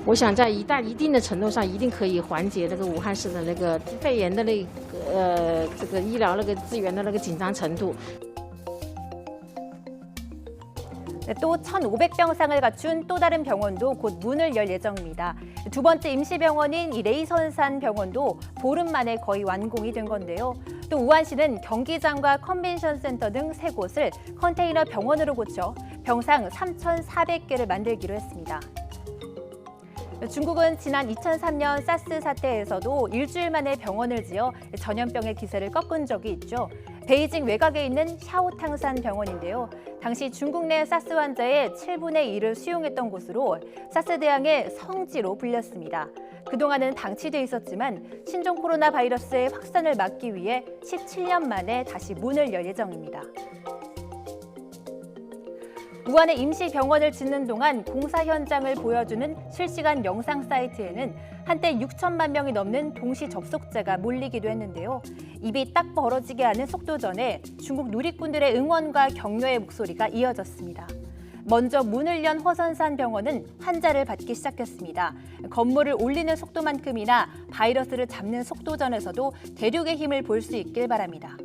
我想在一定的程度上，一定可以缓解那个武汉市的那个肺炎的这个医疗那个资源的那个紧张程度。 또 1,500병상을 갖춘 또 다른 병원도 곧 문을 열 예정입니다. 두 번째 임시병원인 이 레이선산 병원도 보름 만에 거의 완공이 된 건데요. 또 우한시는 경기장과 컨벤션 센터 등 3곳을 컨테이너 병원으로 고쳐 병상 3,400개를 만들기로 했습니다. 중국은 지난 2003년 사스 사태에서도 일주일 만에 병원을 지어 전염병의 기세를 꺾은 적이 있죠. 베이징 외곽에 있는 샤오탕산 병원인데요. 당시 중국 내 사스 환자의 7분의 1을 수용했던 곳으로 사스 대왕의 성지로 불렸습니다. 그동안은 방치돼 있었지만 신종 코로나 바이러스의 확산을 막기 위해 17년 만에 다시 문을 열 예정입니다. 우한에 임시 병원을 짓는 동안 공사 현장을 보여주는 실시간 영상 사이트에는 한때 6천만 명이 넘는 동시 접속자가 몰리기도 했는데요. 입이 딱 벌어지게 하는 속도전에 중국 누리꾼들의 응원과 격려의 목소리가 이어졌습니다. 먼저 문을 연 허선산 병원은 환자를 받기 시작했습니다. 건물을 올리는 속도만큼이나 바이러스를 잡는 속도전에서도 대륙의 힘을 볼 수 있길 바랍니다.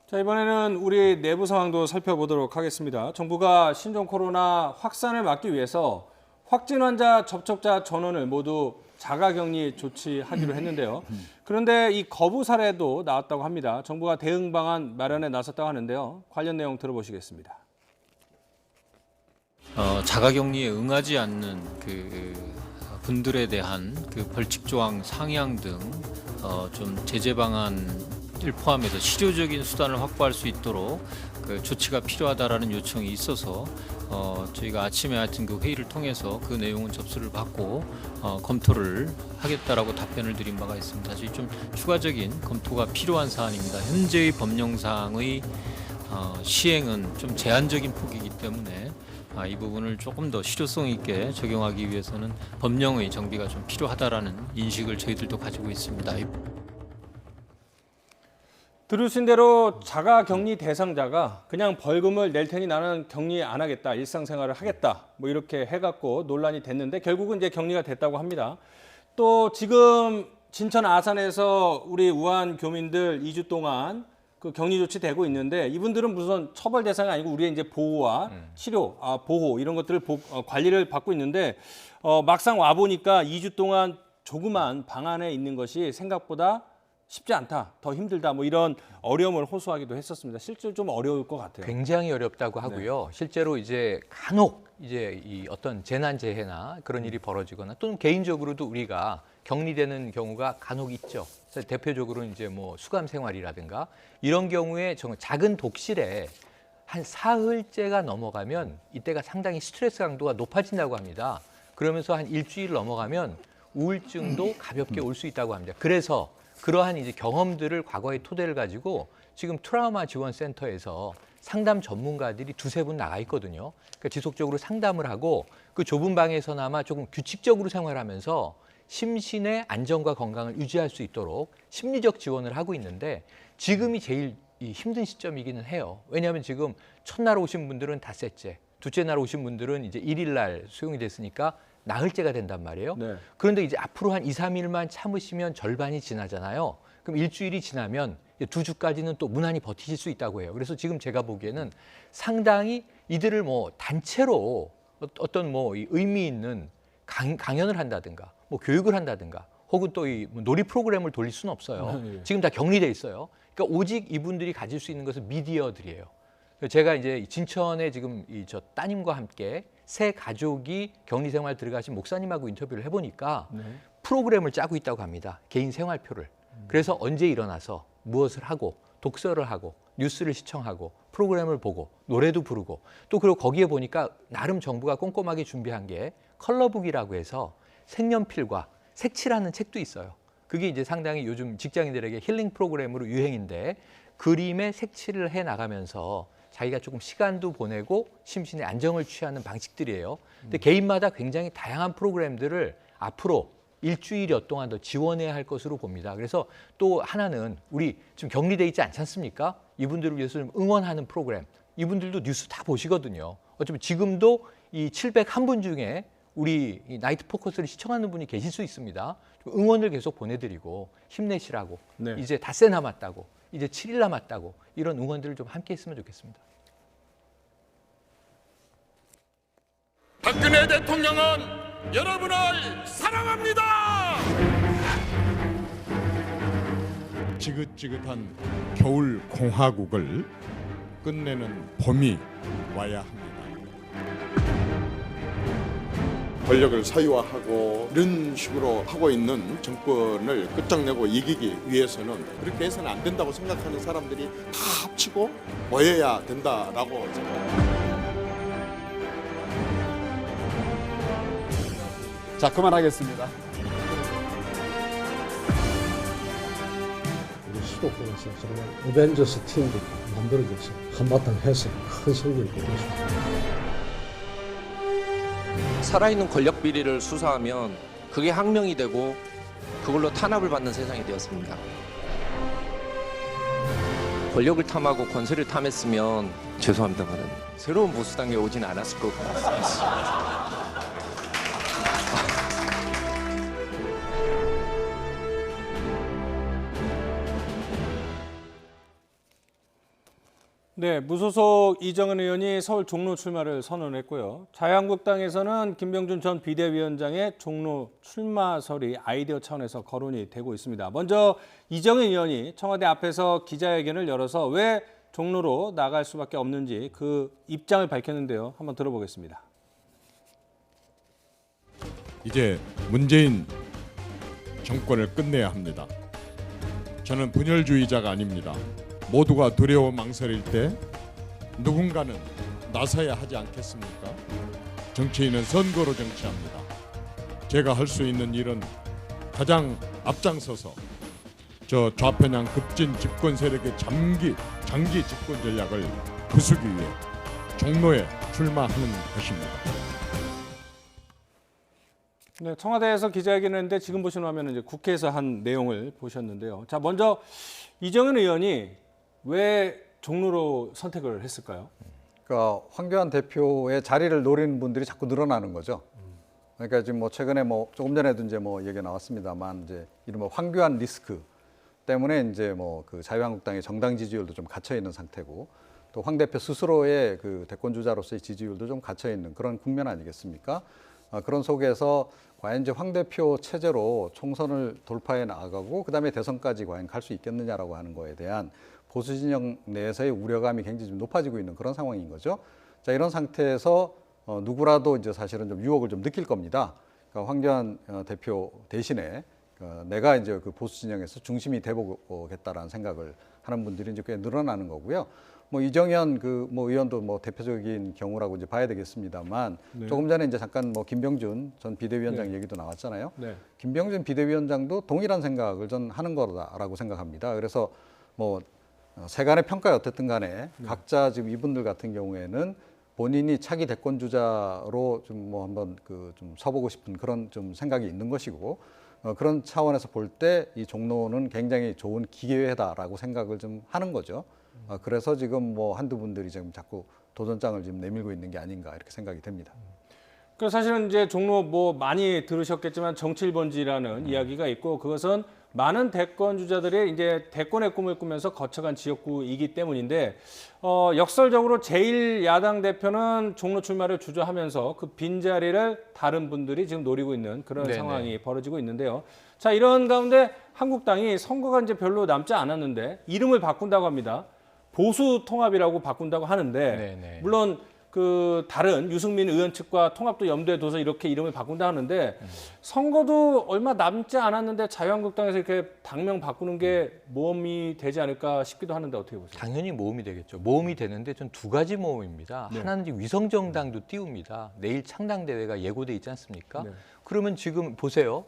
자, 이번에는 우리 내부 상황도 살펴보도록 하겠습니다. 정부가 신종 코로나 확산을 막기 위해서 확진 환자 접촉자 전원을 모두 자가격리 조치하기로 했는데요. 그런데 이 거부 사례도 나왔다고 합니다. 정부가 대응 방안 마련에 나섰다고 하는데요. 관련 내용 들어보시겠습니다. 자가격리에 응하지 않는 그 분들에 대한 그 벌칙 조항 상향 등 좀 제재 방안을 포함해서 실효적인 수단을 확보할 수 있도록 그 조치가 필요하다라는 요청이 있어서 저희가 아침에 하여튼 그 회의를 통해서 그 내용은 접수를 받고 검토를 하겠다라고 답변을 드린 바가 있습니다. 사실 좀 추가적인 검토가 필요한 사안입니다. 현재의 법령상의 시행은 좀 제한적인 폭이기 때문에 이 부분을 조금 더 실효성 있게 적용하기 위해서는 법령의 정비가 좀 필요하다라는 인식을 저희들도 가지고 있습니다. 들으신 대로 자가 격리 대상자가 그냥 벌금을 낼 테니 나는 격리 안 하겠다, 일상생활을 하겠다, 뭐 이렇게 해갖고 논란이 됐는데 결국은 이제 격리가 됐다고 합니다. 또 지금 진천 아산에서 우리 우한 교민들 2주 동안 그 격리 조치 되고 있는데 이분들은 무슨 처벌 대상이 아니고 우리의 이제 보호와 치료, 보호 이런 것들을 관리를 받고 있는데 막상 와 보니까 2주 동안 조그만 방 안에 있는 것이 생각보다 쉽지 않다, 더 힘들다, 뭐 이런 어려움을 호소하기도 했었습니다. 실제로 좀 어려울 것 같아요. 굉장히 어렵다고 하고요. 실제로 이제 간혹 이제 이 어떤 재난 재해나 그런 일이 벌어지거나 또는 개인적으로도 우리가 격리되는 경우가 간혹 있죠. 그래서 대표적으로 이제 뭐 수감 생활이라든가 이런 경우에 정말 작은 독실에 한 사흘째가 넘어가면 이때가 상당히 스트레스 강도가 높아진다고 합니다. 그러면서 한 일주일 넘어가면 우울증도 가볍게 올 수 있다고 합니다. 그래서 그러한 이제 경험들을 과거의 토대를 가지고 지금 트라우마 지원 센터에서 상담 전문가들이 2-3분 나가 있거든요. 그러니까 지속적으로 상담을 하고 그 좁은 방에서나마 조금 규칙적으로 생활하면서 심신의 안정과 건강을 유지할 수 있도록 심리적 지원을 하고 있는데 지금이 제일 힘든 시점이기는 해요. 왜냐하면 지금 첫날 오신 분들은 닷새째, 둘째 날 오신 분들은 이제 1일 날 수용이 됐으니까 나흘째가 된단 말이에요. 네. 그런데 이제 앞으로 한 2-3일만 참으시면 절반이 지나잖아요. 그럼 일주일이 지나면 2주까지는 또 무난히 버티실 수 있다고 해요. 그래서 지금 제가 보기에는 상당히 이들을 뭐 단체로 어떤 뭐 의미 있는 강연을 한다든가 뭐 교육을 한다든가 혹은 또 이 놀이 프로그램을 돌릴 수는 없어요. 지금 다 격리돼 있어요. 그러니까 오직 이분들이 가질 수 있는 것은 미디어들이에요. 제가 이제 진천에 지금 저 따님과 함께 새 가족이 격리 생활 들어가신 목사님하고 인터뷰를 해보니까 프로그램을 짜고 있다고 합니다. 개인 생활표를. 그래서 언제 일어나서 무엇을 하고 독서를 하고 뉴스를 시청하고 프로그램을 보고 노래도 부르고 또 그리고 거기에 보니까 나름 정부가 꼼꼼하게 준비한 게 컬러북이라고 해서 색연필과 색칠하는 책도 있어요. 그게 이제 상당히 요즘 직장인들에게 힐링 프로그램으로 유행인데 그림에 색칠을 해 나가면서 자기가 조금 시간도 보내고 심신의 안정을 취하는 방식들이에요. 근데 개인마다 굉장히 다양한 프로그램들을 앞으로 일주일여 동안 더 지원해야 할 것으로 봅니다. 그래서 또 하나는 우리 지금 격리돼 있지 않지 않습니까? 이분들을 위해서 좀 응원하는 프로그램. 이분들도 뉴스 다 보시거든요. 어쩌면 지금도 이 701분 중에 우리 이 나이트 포커스를 시청하는 분이 계실 수 있습니다. 좀 응원을 계속 보내드리고 힘내시라고. 네. 이제 닷새 남았다고. 이제 7일 남았다고. 이런 응원들을 좀 함께 했으면 좋겠습니다. 박근혜 대통령은 여러분을 사랑합니다. 지긋지긋한 겨울 공화국을 끝내는 봄이 와야 합니다. 권력을 사유화하고 이런 식으로 하고 있는 정권을 끝장내고 이기기 위해서는 그렇게 해서는 안 된다고 생각하는 사람들이 다 합치고 모여야 된다라고 생각합니다. 자, 그만하겠습니다. 우리 수도권에서 정말 어벤져스 팀도 만들어져서 한바탕 해서 큰 성과를 거뒀습니다. 살아있는 권력 비리를 수사하면 그게 항명이 되고 그걸로 탄압을 받는 세상이 되었습니다. 권력을 탐하고 권세를 탐했으면 죄송합니다만 새로운 보수당에 오진 않았을 것 같습니다. 네, 무소속 이정은 의원이 서울 종로 출마를 선언했고요. 자유한국당에서는 김병준 전 비대위원장의 종로 출마설이 아이디어 차원에서 거론이 되고 있습니다. 먼저 이정은 의원이 청와대 앞에서 기자회견을 열어서 왜 종로로 나갈 수밖에 없는지 그 입장을 밝혔는데요. 한번 들어보겠습니다. 이제 문재인 정권을 끝내야 합니다. 저는 분열주의자가 아닙니다. 모두가 두려워 망설일 때 누군가는 나서야 하지 않겠습니까? 정치인은 선거로 정치합니다. 제가 할 수 있는 일은 가장 앞장서서 저 좌편향 급진 집권 세력의 장기 집권 전략을 부수기 위해 종로에 출마하는 것입니다. 네, 청와대에서 기자회견을 했는데 지금 보시는 화면은 이제 국회에서 한 내용을 보셨는데요. 자, 먼저 이정현 의원이 왜 종로로 선택을 했을까요? 그러니까 황교안 대표의 자리를 노리는 분들이 자꾸 늘어나는 거죠. 그러니까 지금 뭐 최근에 뭐 조금 전에도 이제 뭐 얘기 나왔습니다만 이제 이른바 황교안 리스크 때문에 이제 뭐 그 자유한국당의 정당 지지율도 좀 갇혀 있는 상태고 또 황 대표 스스로의 그 대권 주자로서의 지지율도 좀 갇혀 있는 그런 국면 아니겠습니까? 그런 속에서 과연 이제 황 대표 체제로 총선을 돌파해 나가고 그다음에 대선까지 과연 갈 수 있겠느냐라고 하는 거에 대한 보수 진영 내에서의 우려감이 굉장히 좀 높아지고 있는 그런 상황인 거죠. 자, 이런 상태에서 누구라도 이제 사실은 좀 유혹을 좀 느낄 겁니다. 그러니까 황교안 대표 대신에 내가 이제 그 보수 진영에서 중심이 돼보겠다라는 생각을 하는 분들이 이제 꽤 늘어나는 거고요. 뭐 이정현 그 뭐 의원도 뭐 대표적인 경우라고 이제 봐야 되겠습니다만 네. 조금 전에 이제 잠깐 뭐 김병준 전 비대위원장 네. 얘기도 나왔잖아요. 네. 김병준 비대위원장도 동일한 생각을 전 하는 거다라고 생각합니다. 그래서 뭐 세간의 평가에 어쨌든 간에 각자 지금 이분들 같은 경우에는 본인이 차기 대권 주자로 좀 뭐 한번 그 좀 서보고 싶은 그런 좀 생각이 있는 것이고 그런 차원에서 볼 때 이 종로는 굉장히 좋은 기회다라고 생각을 좀 하는 거죠. 그래서 지금 뭐 한두 분들이 지금 자꾸 도전장을 지금 내밀고 있는 게 아닌가 이렇게 생각이 됩니다. 그 사실은 이제 종로 뭐 많이 들으셨겠지만 정치 1번지라는 이야기가 있고 그것은 많은 대권 주자들이 이제 대권의 꿈을 꾸면서 거쳐간 지역구이기 때문인데 역설적으로 제1야당 대표는 종로 출마를 주저하면서 그 빈자리를 다른 분들이 지금 노리고 있는 그런 네네. 상황이 벌어지고 있는데요. 자, 이런 가운데 한국당이 선거가 이제 별로 남지 않았는데 이름을 바꾼다고 합니다. 보수 통합이라고 바꾼다고 하는데 네네. 물론 그 다른 유승민 의원 측과 통합도 염두에 둬서 이렇게 이름을 바꾼다 하는데 선거도 얼마 남지 않았는데 자유한국당에서 이렇게 당명 바꾸는 게 모험이 되지 않을까 싶기도 하는데 어떻게 보세요? 당연히 모험이 되겠죠. 모험이 되는데 전 두 가지 모험입니다. 네. 하나는 지금 위성정당도 띄웁니다. 내일 창당대회가 예고돼 있지 않습니까? 네. 그러면 지금 보세요.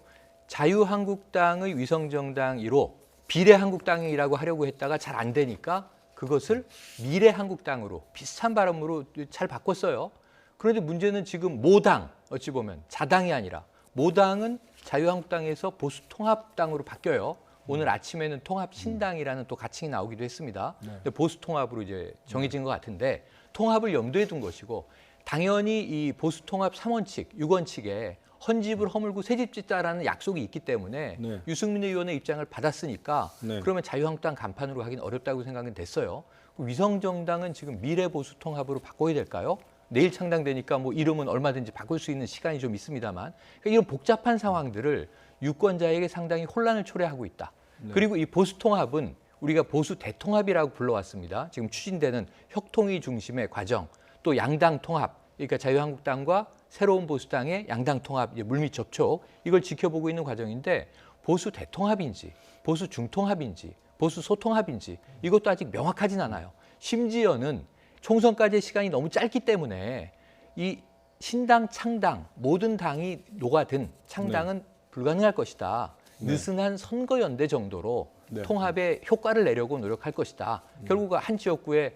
자유한국당의 위성정당 1호 비례한국당이라고 하려고 했다가 잘 안 되니까 그것을 미래한국당으로 비슷한 발음으로 잘 바꿨어요. 그런데 문제는 지금 모당, 어찌 보면 자당이 아니라 모당은 자유한국당에서 보수통합당으로 바뀌어요. 오늘 아침에는 통합신당이라는 또 가칭이 나오기도 했습니다. 근데 보수통합으로 이제 정해진 것 같은데 통합을 염두에 둔 것이고 당연히 이 보수통합 3원칙, 6원칙에 헌집을 허물고 새집 짓자라는 약속이 있기 때문에 네. 유승민 의원의 입장을 받았으니까 네. 그러면 자유한국당 간판으로 하긴 어렵다고 생각은 됐어요. 위성정당은 지금 미래보수통합으로 바꿔야 될까요? 내일 창당되니까 뭐 이름은 얼마든지 바꿀 수 있는 시간이 좀 있습니다만 그러니까 이런 복잡한 상황들을 유권자에게 상당히 혼란을 초래하고 있다. 네. 그리고 이 보수통합은 우리가 보수 대통합이라고 불러왔습니다. 지금 추진되는 혁통위 중심의 과정, 또 양당 통합, 그러니까 자유한국당과 새로운 보수당의 양당 통합, 물밑 접촉 이걸 지켜보고 있는 과정인데 보수 대통합인지, 보수 중통합인지, 보수 소통합인지 이것도 아직 명확하진 않아요. 심지어는 총선까지의 시간이 너무 짧기 때문에 이 신당, 창당 모든 당이 녹아든 창당은 불가능할 것이다. 느슨한 선거연대 정도로 통합에 효과를 내려고 노력할 것이다. 결국 한 지역구에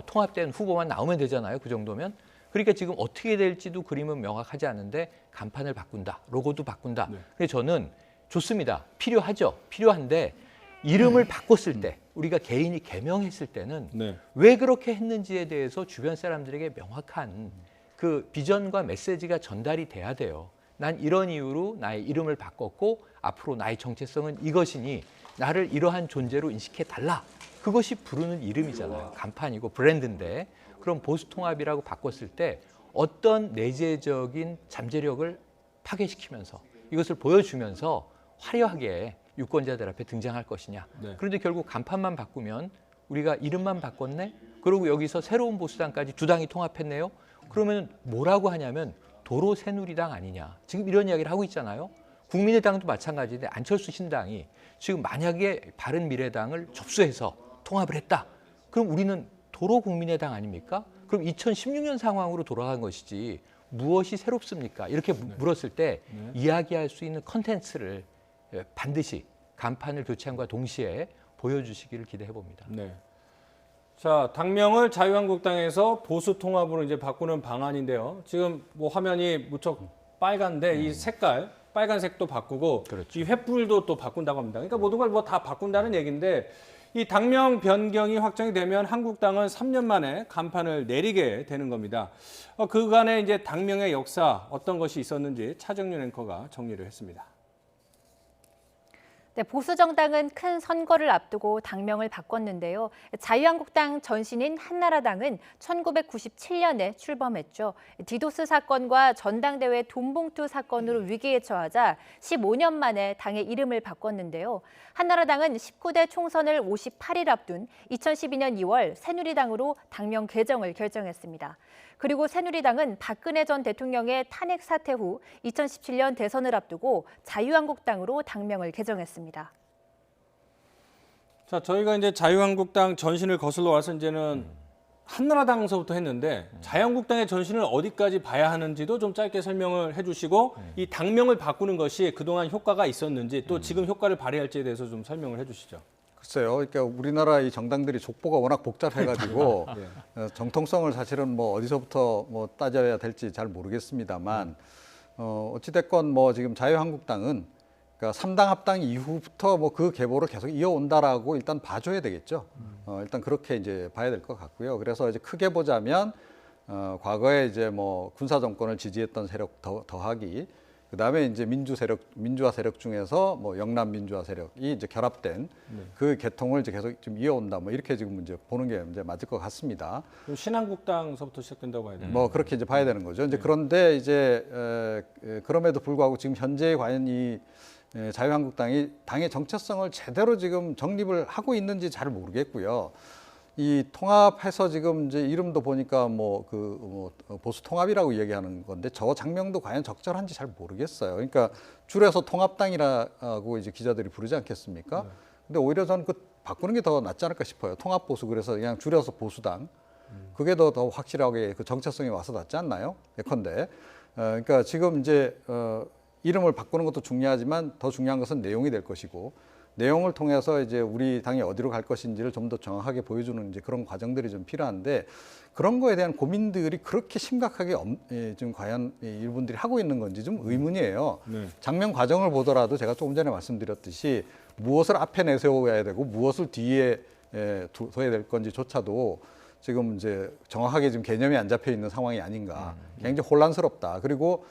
통합된 후보만 나오면 되잖아요. 그 정도면. 그러니까 지금 어떻게 될지도 그림은 명확하지 않은데 간판을 바꾼다, 로고도 바꾼다. 그래서 저는 좋습니다. 필요하죠. 필요한데 이름을 바꿨을 때 우리가 개인이 개명했을 때는 왜 그렇게 했는지에 대해서 주변 사람들에게 명확한 그 비전과 메시지가 전달이 돼야 돼요. 난 이런 이유로 나의 이름을 바꿨고 앞으로 나의 정체성은 이것이니 나를 이러한 존재로 인식해 달라. 그것이 부르는 이름이잖아요. 간판이고 브랜드인데 그럼 보수통합이라고 바꿨을 때 어떤 내재적인 잠재력을 파괴시키면서 이것을 보여주면서 화려하게 유권자들 앞에 등장할 것이냐. 그런데 결국 간판만 바꾸면 우리가 이름만 바꿨네? 그리고 여기서 새로운 보수당까지 두 당이 통합했네요? 그러면 뭐라고 하냐면 도로 새누리당 아니냐. 지금 이런 이야기를 하고 있잖아요. 국민의당도 마찬가지인데 안철수 신당이 지금 만약에 바른미래당을 접수해서 통합을 했다. 그럼 우리는 도로 국민의당 아닙니까? 그럼 2016년 상황으로 돌아간 것이지 무엇이 새롭습니까? 이렇게 물었을 때 이야기할 수 있는 컨텐츠를 반드시 간판을 교체함과 동시에 보여주시기를 기대해 봅니다. 네. 자, 당명을 자유한국당에서 보수통합으로 이제 바꾸는 방안인데요. 지금 뭐 화면이 무척 빨간데 이 색깔 빨간색도 바꾸고 그렇죠. 이 횃불도 또 바꾼다고 합니다. 그러니까 모든 걸 뭐 다 바꾼다는 얘기인데 이 당명 변경이 확정이 되면 한국당은 3년 만에 간판을 내리게 되는 겁니다. 그간의 이제 당명의 역사 어떤 것이 있었는지 차정윤 앵커가 정리를 했습니다. 네, 보수 정당은 큰 선거를 앞두고 당명을 바꿨는데요. 자유한국당 전신인 한나라당은 1997년에 출범했죠. 디도스 사건과 전당대회 돈봉투 사건으로 위기에 처하자 15년 만에 당의 이름을 바꿨는데요. 한나라당은 19대 총선을 58일 앞둔 2012년 2월 새누리당으로 당명 개정을 결정했습니다. 그리고 새누리당은 박근혜 전 대통령의 탄핵 사태 후 2017년 대선을 앞두고 자유한국당으로 당명을 개정했습니다. 자, 저희가 이제 자유한국당 전신을 거슬러 와서 이제는 한나라당서부터 했는데 자유한국당의 전신을 어디까지 봐야 하는지도 좀 짧게 설명을 해주시고 이 당명을 바꾸는 것이 그동안 효과가 있었는지 또 지금 효과를 발휘할지에 대해서 좀 설명을 해주시죠. 글쎄요. 그러니까 우리나라 이 정당들이 족보가 워낙 복잡해가지고 정통성을 사실은 뭐 어디서부터 뭐 따져야 될지 잘 모르겠습니다만 어찌됐건 뭐 지금 자유한국당은 그러니까 3당 합당 이후부터 뭐 그 계보를 계속 이어온다라고 일단 봐줘야 되겠죠. 일단 그렇게 이제 봐야 될 것 같고요. 그래서 이제 크게 보자면 과거에 이제 뭐 군사 정권을 지지했던 세력 더하기 그다음에 이제 민주화 세력 중에서 뭐 영남 민주화 세력이 이제 결합된 그 계통을 이제 계속 좀 이어온다. 뭐 이렇게 지금 이제 보는 게 이제 맞을 것 같습니다. 그럼 신한국당서부터 시작된다고 봐야 되나요? 뭐 그렇게 이제 봐야 되는 거죠. 이제 그런데 이제 그럼에도 불구하고 지금 현재 과연 이 자유한국당이 당의 정체성을 제대로 지금 정립을 하고 있는지 잘 모르겠고요. 이 통합해서 지금 이제 이름도 보니까 보수 통합이라고 얘기하는 건데 저 장명도 과연 적절한지 잘 모르겠어요. 그러니까 줄여서 통합당이라고 이제 기자들이 부르지 않겠습니까? 근데 오히려 저는 그 바꾸는 게 더 낫지 않을까 싶어요. 통합 보수 그래서 그냥 줄여서 보수당. 그게 더 확실하게 그 정체성이 와서 낫지 않나요? 예컨대. 그러니까 지금 이제 이름을 바꾸는 것도 중요하지만 더 중요한 것은 내용이 될 것이고 내용을 통해서 이제 우리 당이 어디로 갈 것인지를 좀 더 정확하게 보여주는 이제 그런 과정들이 좀 필요한데 그런 거에 대한 고민들이 그렇게 심각하게 지금 과연 이분들이 하고 있는 건지 좀 의문이에요. 장명 과정을 보더라도 제가 조금 전에 말씀드렸듯이 무엇을 앞에 내세워야 되고 무엇을 뒤에 둬야 될 건지조차도 지금 이제 정확하게 지금 개념이 안 잡혀 있는 상황이 아닌가. 굉장히 혼란스럽다. 그리고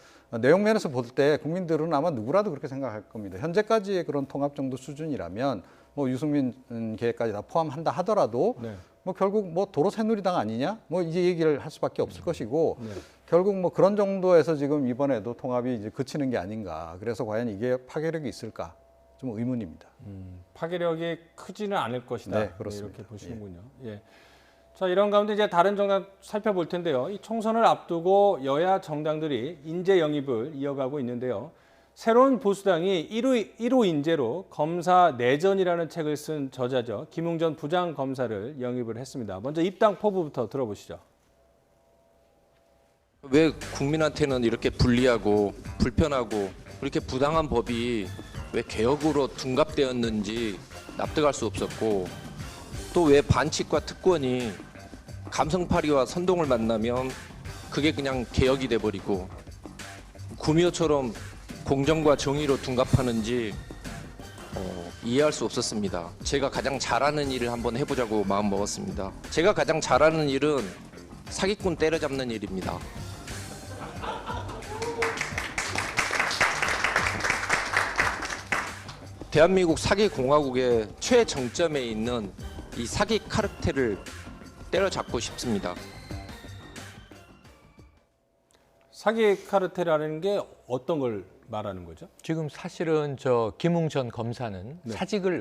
내용 면에서 볼 때 국민들은 아마 누구라도 그렇게 생각할 겁니다. 현재까지의 그런 통합 정도 수준이라면 뭐 유승민 계획까지 다 포함한다 하더라도 뭐 결국 뭐 도로 새누리당 아니냐? 뭐 이제 얘기를 할 수밖에 없을 것이고 결국 뭐 그런 정도에서 지금 이번에도 통합이 이제 그치는 게 아닌가. 그래서 과연 이게 파괴력이 있을까? 좀 의문입니다. 파괴력이 크지는 않을 것이다. 네, 그렇습니다. 이렇게 보시는군요. 예. 자, 이런 가운데 이제 다른 정당 살펴볼 텐데요. 이 총선을 앞두고 여야 정당들이 인재 영입을 이어가고 있는데요. 새로운 보수당이 1호 인재로 검사 내전이라는 책을 쓴 저자죠. 김웅전 부장검사를 영입을 했습니다. 먼저 입당 포부부터 들어보시죠. 왜 국민한테는 이렇게 불리하고 불편하고 이렇게 부당한 법이 왜 개혁으로 둔갑되었는지 납득할 수 없었고 또 왜 반칙과 특권이 감성파리와 선동을 만나면 그게 그냥 개혁이 돼버리고 구미호처럼 공정과 정의로 둔갑하는지 이해할 수 없었습니다. 제가 가장 잘하는 일을 한번 해보자고 마음먹었습니다. 제가 가장 잘하는 일은 사기꾼 때려잡는 일입니다. 대한민국 사기공화국의 최정점에 있는 이 사기 카르텔을 때려잡고 싶습니다. 사기 카르텔이라는 게 어떤 걸 말하는 거죠? 지금 사실은 저 김웅전 검사는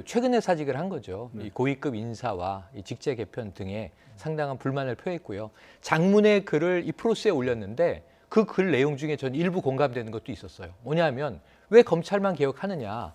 최근에 사직을 한 거죠. 이 고위급 인사와 이 직제 개편 등에 상당한 불만을 표했고요. 장문의 글을 이 프로스에 올렸는데 그 글 내용 중에 전 일부 공감되는 것도 있었어요. 뭐냐면 왜 검찰만 개혁하느냐.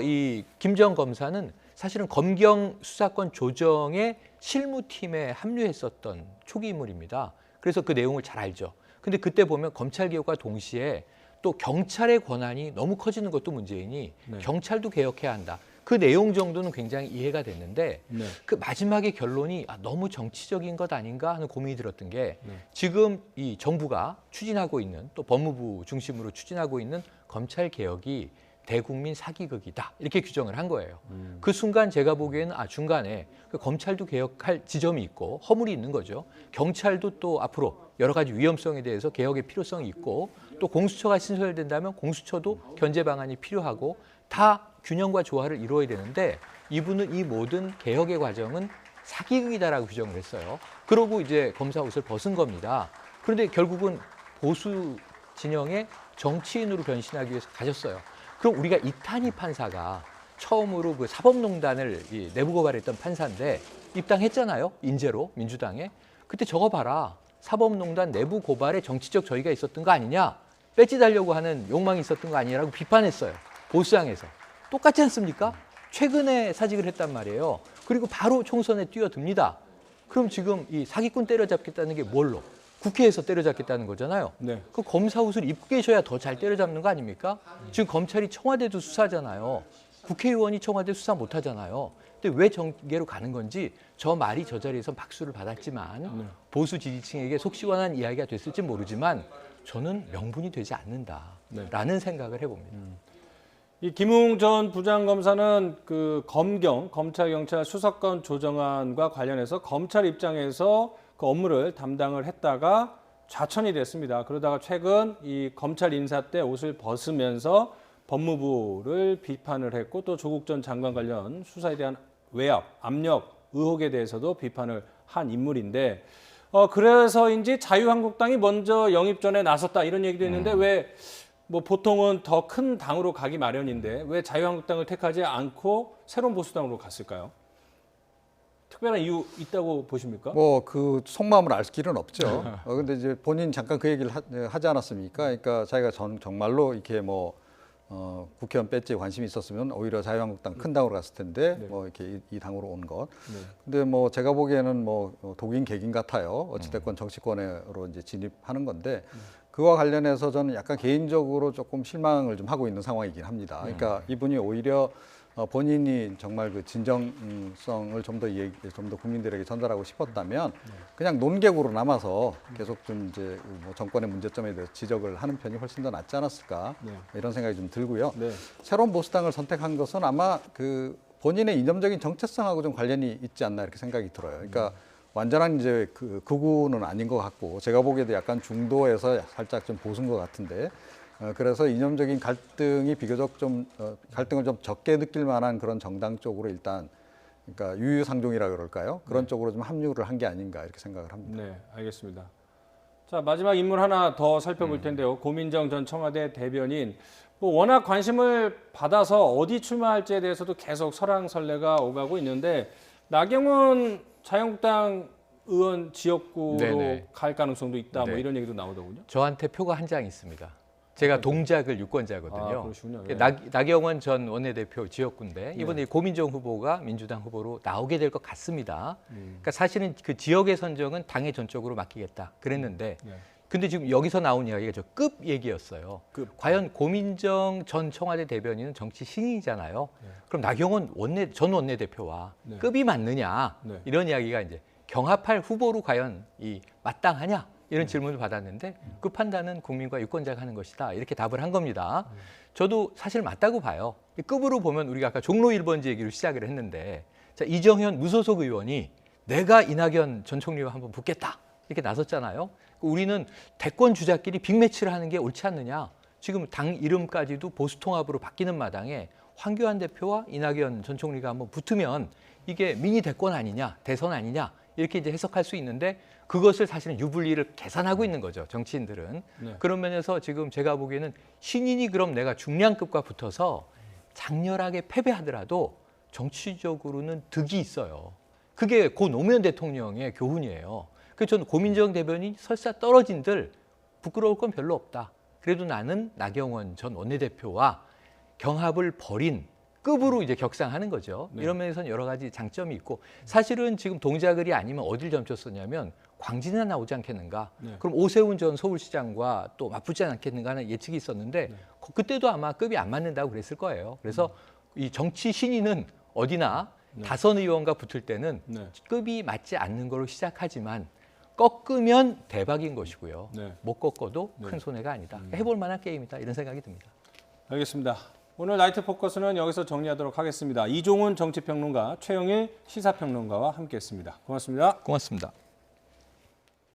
이 김전 검사는 사실은 검경 수사권 조정의 실무팀에 합류했었던 초기 인물입니다. 그래서 그 내용을 잘 알죠. 근데 그때 보면 검찰 개혁과 동시에 또 경찰의 권한이 너무 커지는 것도 문제이니 경찰도 개혁해야 한다. 그 내용 정도는 굉장히 이해가 됐는데 네. 그 마지막에 결론이 너무 정치적인 것 아닌가 하는 고민이 들었던 게 네. 지금 이 정부가 추진하고 있는 또 법무부 중심으로 추진하고 있는 검찰 개혁이 대국민 사기극이다 이렇게 규정을 한 거예요. 그 순간 제가 보기에는 중간에 그 검찰도 개혁할 지점이 있고 허물이 있는 거죠. 경찰도 또 앞으로 여러 가지 위험성에 대해서 개혁의 필요성이 있고 또 공수처가 신설된다면 공수처도 견제 방안이 필요하고 다 균형과 조화를 이루어야 되는데 이분은 이 모든 개혁의 과정은 사기극이다라고 규정을 했어요. 그러고 이제 검사 옷을 벗은 겁니다. 그런데 결국은 보수 진영의 정치인으로 변신하기 위해서 가셨어요. 그럼 우리가 이탄희 판사가 처음으로 그 사법농단을 내부 고발했던 판사인데 입당했잖아요. 인재로 민주당에. 그때 저거 봐라. 사법농단 내부 고발에 정치적 저의가 있었던 거 아니냐. 배지 달려고 하는 욕망이 있었던 거 아니냐라고 비판했어요. 보수당에서. 똑같지 않습니까? 최근에 사직을 했단 말이에요. 그리고 바로 총선에 뛰어듭니다. 그럼 지금 이 사기꾼 때려잡겠다는 게 뭘로? 국회에서 때려잡겠다는 거잖아요. 네. 그 검사 옷을 입고 계셔야 더 잘 때려잡는 거 아닙니까? 지금 검찰이 청와대도 수사잖아요. 국회의원이 청와대 수사 못 하잖아요. 근데 왜 정계로 가는 건지 저 말이 저 자리에서 박수를 받았지만 보수 지지층에게 속 시원한 이야기가 됐을지 모르지만 저는 명분이 되지 않는다라는 생각을 해봅니다. 이 김웅 전 부장검사는 그 검찰경찰 수사권 조정안과 관련해서 검찰 입장에서 그 업무를 담당을 했다가 좌천이 됐습니다. 그러다가 최근 이 검찰 인사 때 옷을 벗으면서 법무부를 비판을 했고 또 조국 전 장관 관련 수사에 대한 외압, 압력, 의혹에 대해서도 비판을 한 인물인데 그래서인지 자유한국당이 먼저 영입전에 나섰다 이런 얘기도 있는데 왜 뭐 보통은 더 큰 당으로 가기 마련인데 왜 자유한국당을 택하지 않고 새로운 보수당으로 갔을까요? 특별한 이유 있다고 보십니까? 뭐 그 속마음을 알 길은 없죠. 근데 이제 본인 잠깐 그 얘기를 하지 않았습니까? 그러니까 자기가 정말로 이렇게 뭐 국회의원 배지에 관심이 있었으면 오히려 자유한국당 큰 당으로 갔을 텐데 뭐 이렇게 이 당으로 온 것. 근데 뭐 제가 보기에는 뭐 독인 개긴 같아요. 어찌됐건 정치권으로 이제 진입하는 건데 그와 관련해서 저는 약간 개인적으로 조금 실망을 좀 하고 있는 상황이긴 합니다. 그러니까 이분이 오히려 본인이 정말 그 진정성을 좀 더 국민들에게 전달하고 싶었다면 그냥 논객으로 남아서 계속 좀 이제 뭐 정권의 문제점에 대해서 지적을 하는 편이 훨씬 더 낫지 않았을까 이런 생각이 좀 들고요. 새로운 보수당을 선택한 것은 아마 그 본인의 이념적인 정체성하고 좀 관련이 있지 않나 이렇게 생각이 들어요. 그러니까 완전한 이제 그 극우는 아닌 것 같고 제가 보기에도 약간 중도에서 살짝 좀 보수인 것 같은데. 그래서 이념적인 갈등이 비교적 좀 갈등을 좀 적게 느낄 만한 그런 정당 쪽으로 일단 그러니까 유유상종이라 그럴까요? 그런 쪽으로 좀 합류를 한 게 아닌가 이렇게 생각을 합니다. 네, 알겠습니다. 자, 마지막 인물 하나 더 살펴볼 텐데요. 고민정 전 청와대 대변인 뭐 워낙 관심을 받아서 어디 출마할지에 대해서도 계속 설왕설래가 오가고 있는데 나경원 자유한국당 의원 지역구로 갈 가능성도 있다. 뭐 이런 얘기도 나오더군요. 저한테 표가 한 장 있습니다. 제가 동작을 유권자거든요. 그러시군요. 나경원 전 원내대표 지역구인데 이번에 고민정 후보가 민주당 후보로 나오게 될 것 같습니다. 그러니까 사실은 그 지역의 선정은 당의 전적으로 맡기겠다 그랬는데 근데 지금 여기서 나온 이야기가 저 급 얘기였어요. 과연 고민정 전 청와대 대변인은 정치 신인이잖아요. 그럼 나경원 전 원내대표와 급이 맞느냐 이런 이야기가 이제 경합할 후보로 과연 마땅하냐 이런 질문을 받았는데 그 판단은 국민과 유권자가 하는 것이다 이렇게 답을 한 겁니다. 저도 사실 맞다고 봐요. 급으로 보면 우리가 아까 종로 1번지 얘기로 시작을 했는데 자, 이정현 무소속 의원이 내가 이낙연 전 총리와 한번 붙겠다 이렇게 나섰잖아요. 우리는 대권 주자끼리 빅매치를 하는 게 옳지 않느냐. 지금 당 이름까지도 보수통합으로 바뀌는 마당에 황교안 대표와 이낙연 전 총리가 한번 붙으면 이게 미니 대권 아니냐 대선 아니냐 이렇게 이제 해석할 수 있는데 그것을 사실은 유불리를 계산하고 있는 거죠. 정치인들은. 그런 면에서 지금 제가 보기에는 신인이 그럼 내가 중량급과 붙어서 장렬하게 패배하더라도 정치적으로는 득이 있어요. 그게 고 노무현 대통령의 교훈이에요. 그래서 저는 고민정 대변인이 설사 떨어진들 부끄러울 건 별로 없다. 그래도 나는 나경원 전 원내대표와 경합을 벌인 급으로 이제 격상하는 거죠. 이런 면에서는 여러 가지 장점이 있고 사실은 지금 동작을이 아니면 어딜 점쳤었냐면 광진에 나오지 않겠는가. 그럼 오세훈 전 서울시장과 또 맞붙지 않겠는가 하는 예측이 있었는데 그때도 아마 급이 안 맞는다고 그랬을 거예요. 그래서 이 정치 신인은 어디나 다선 의원과 붙을 때는 네. 급이 맞지 않는 걸로 시작하지만 꺾으면 대박인 것이고요. 네. 못 꺾어도 큰 손해가 아니다. 해볼 만한 게임이다 이런 생각이 듭니다. 알겠습니다. 오늘 나이트 포커스는 여기서 정리하도록 하겠습니다. 이종훈 정치평론가, 최영일 시사평론가와 함께했습니다. 고맙습니다. 고맙습니다.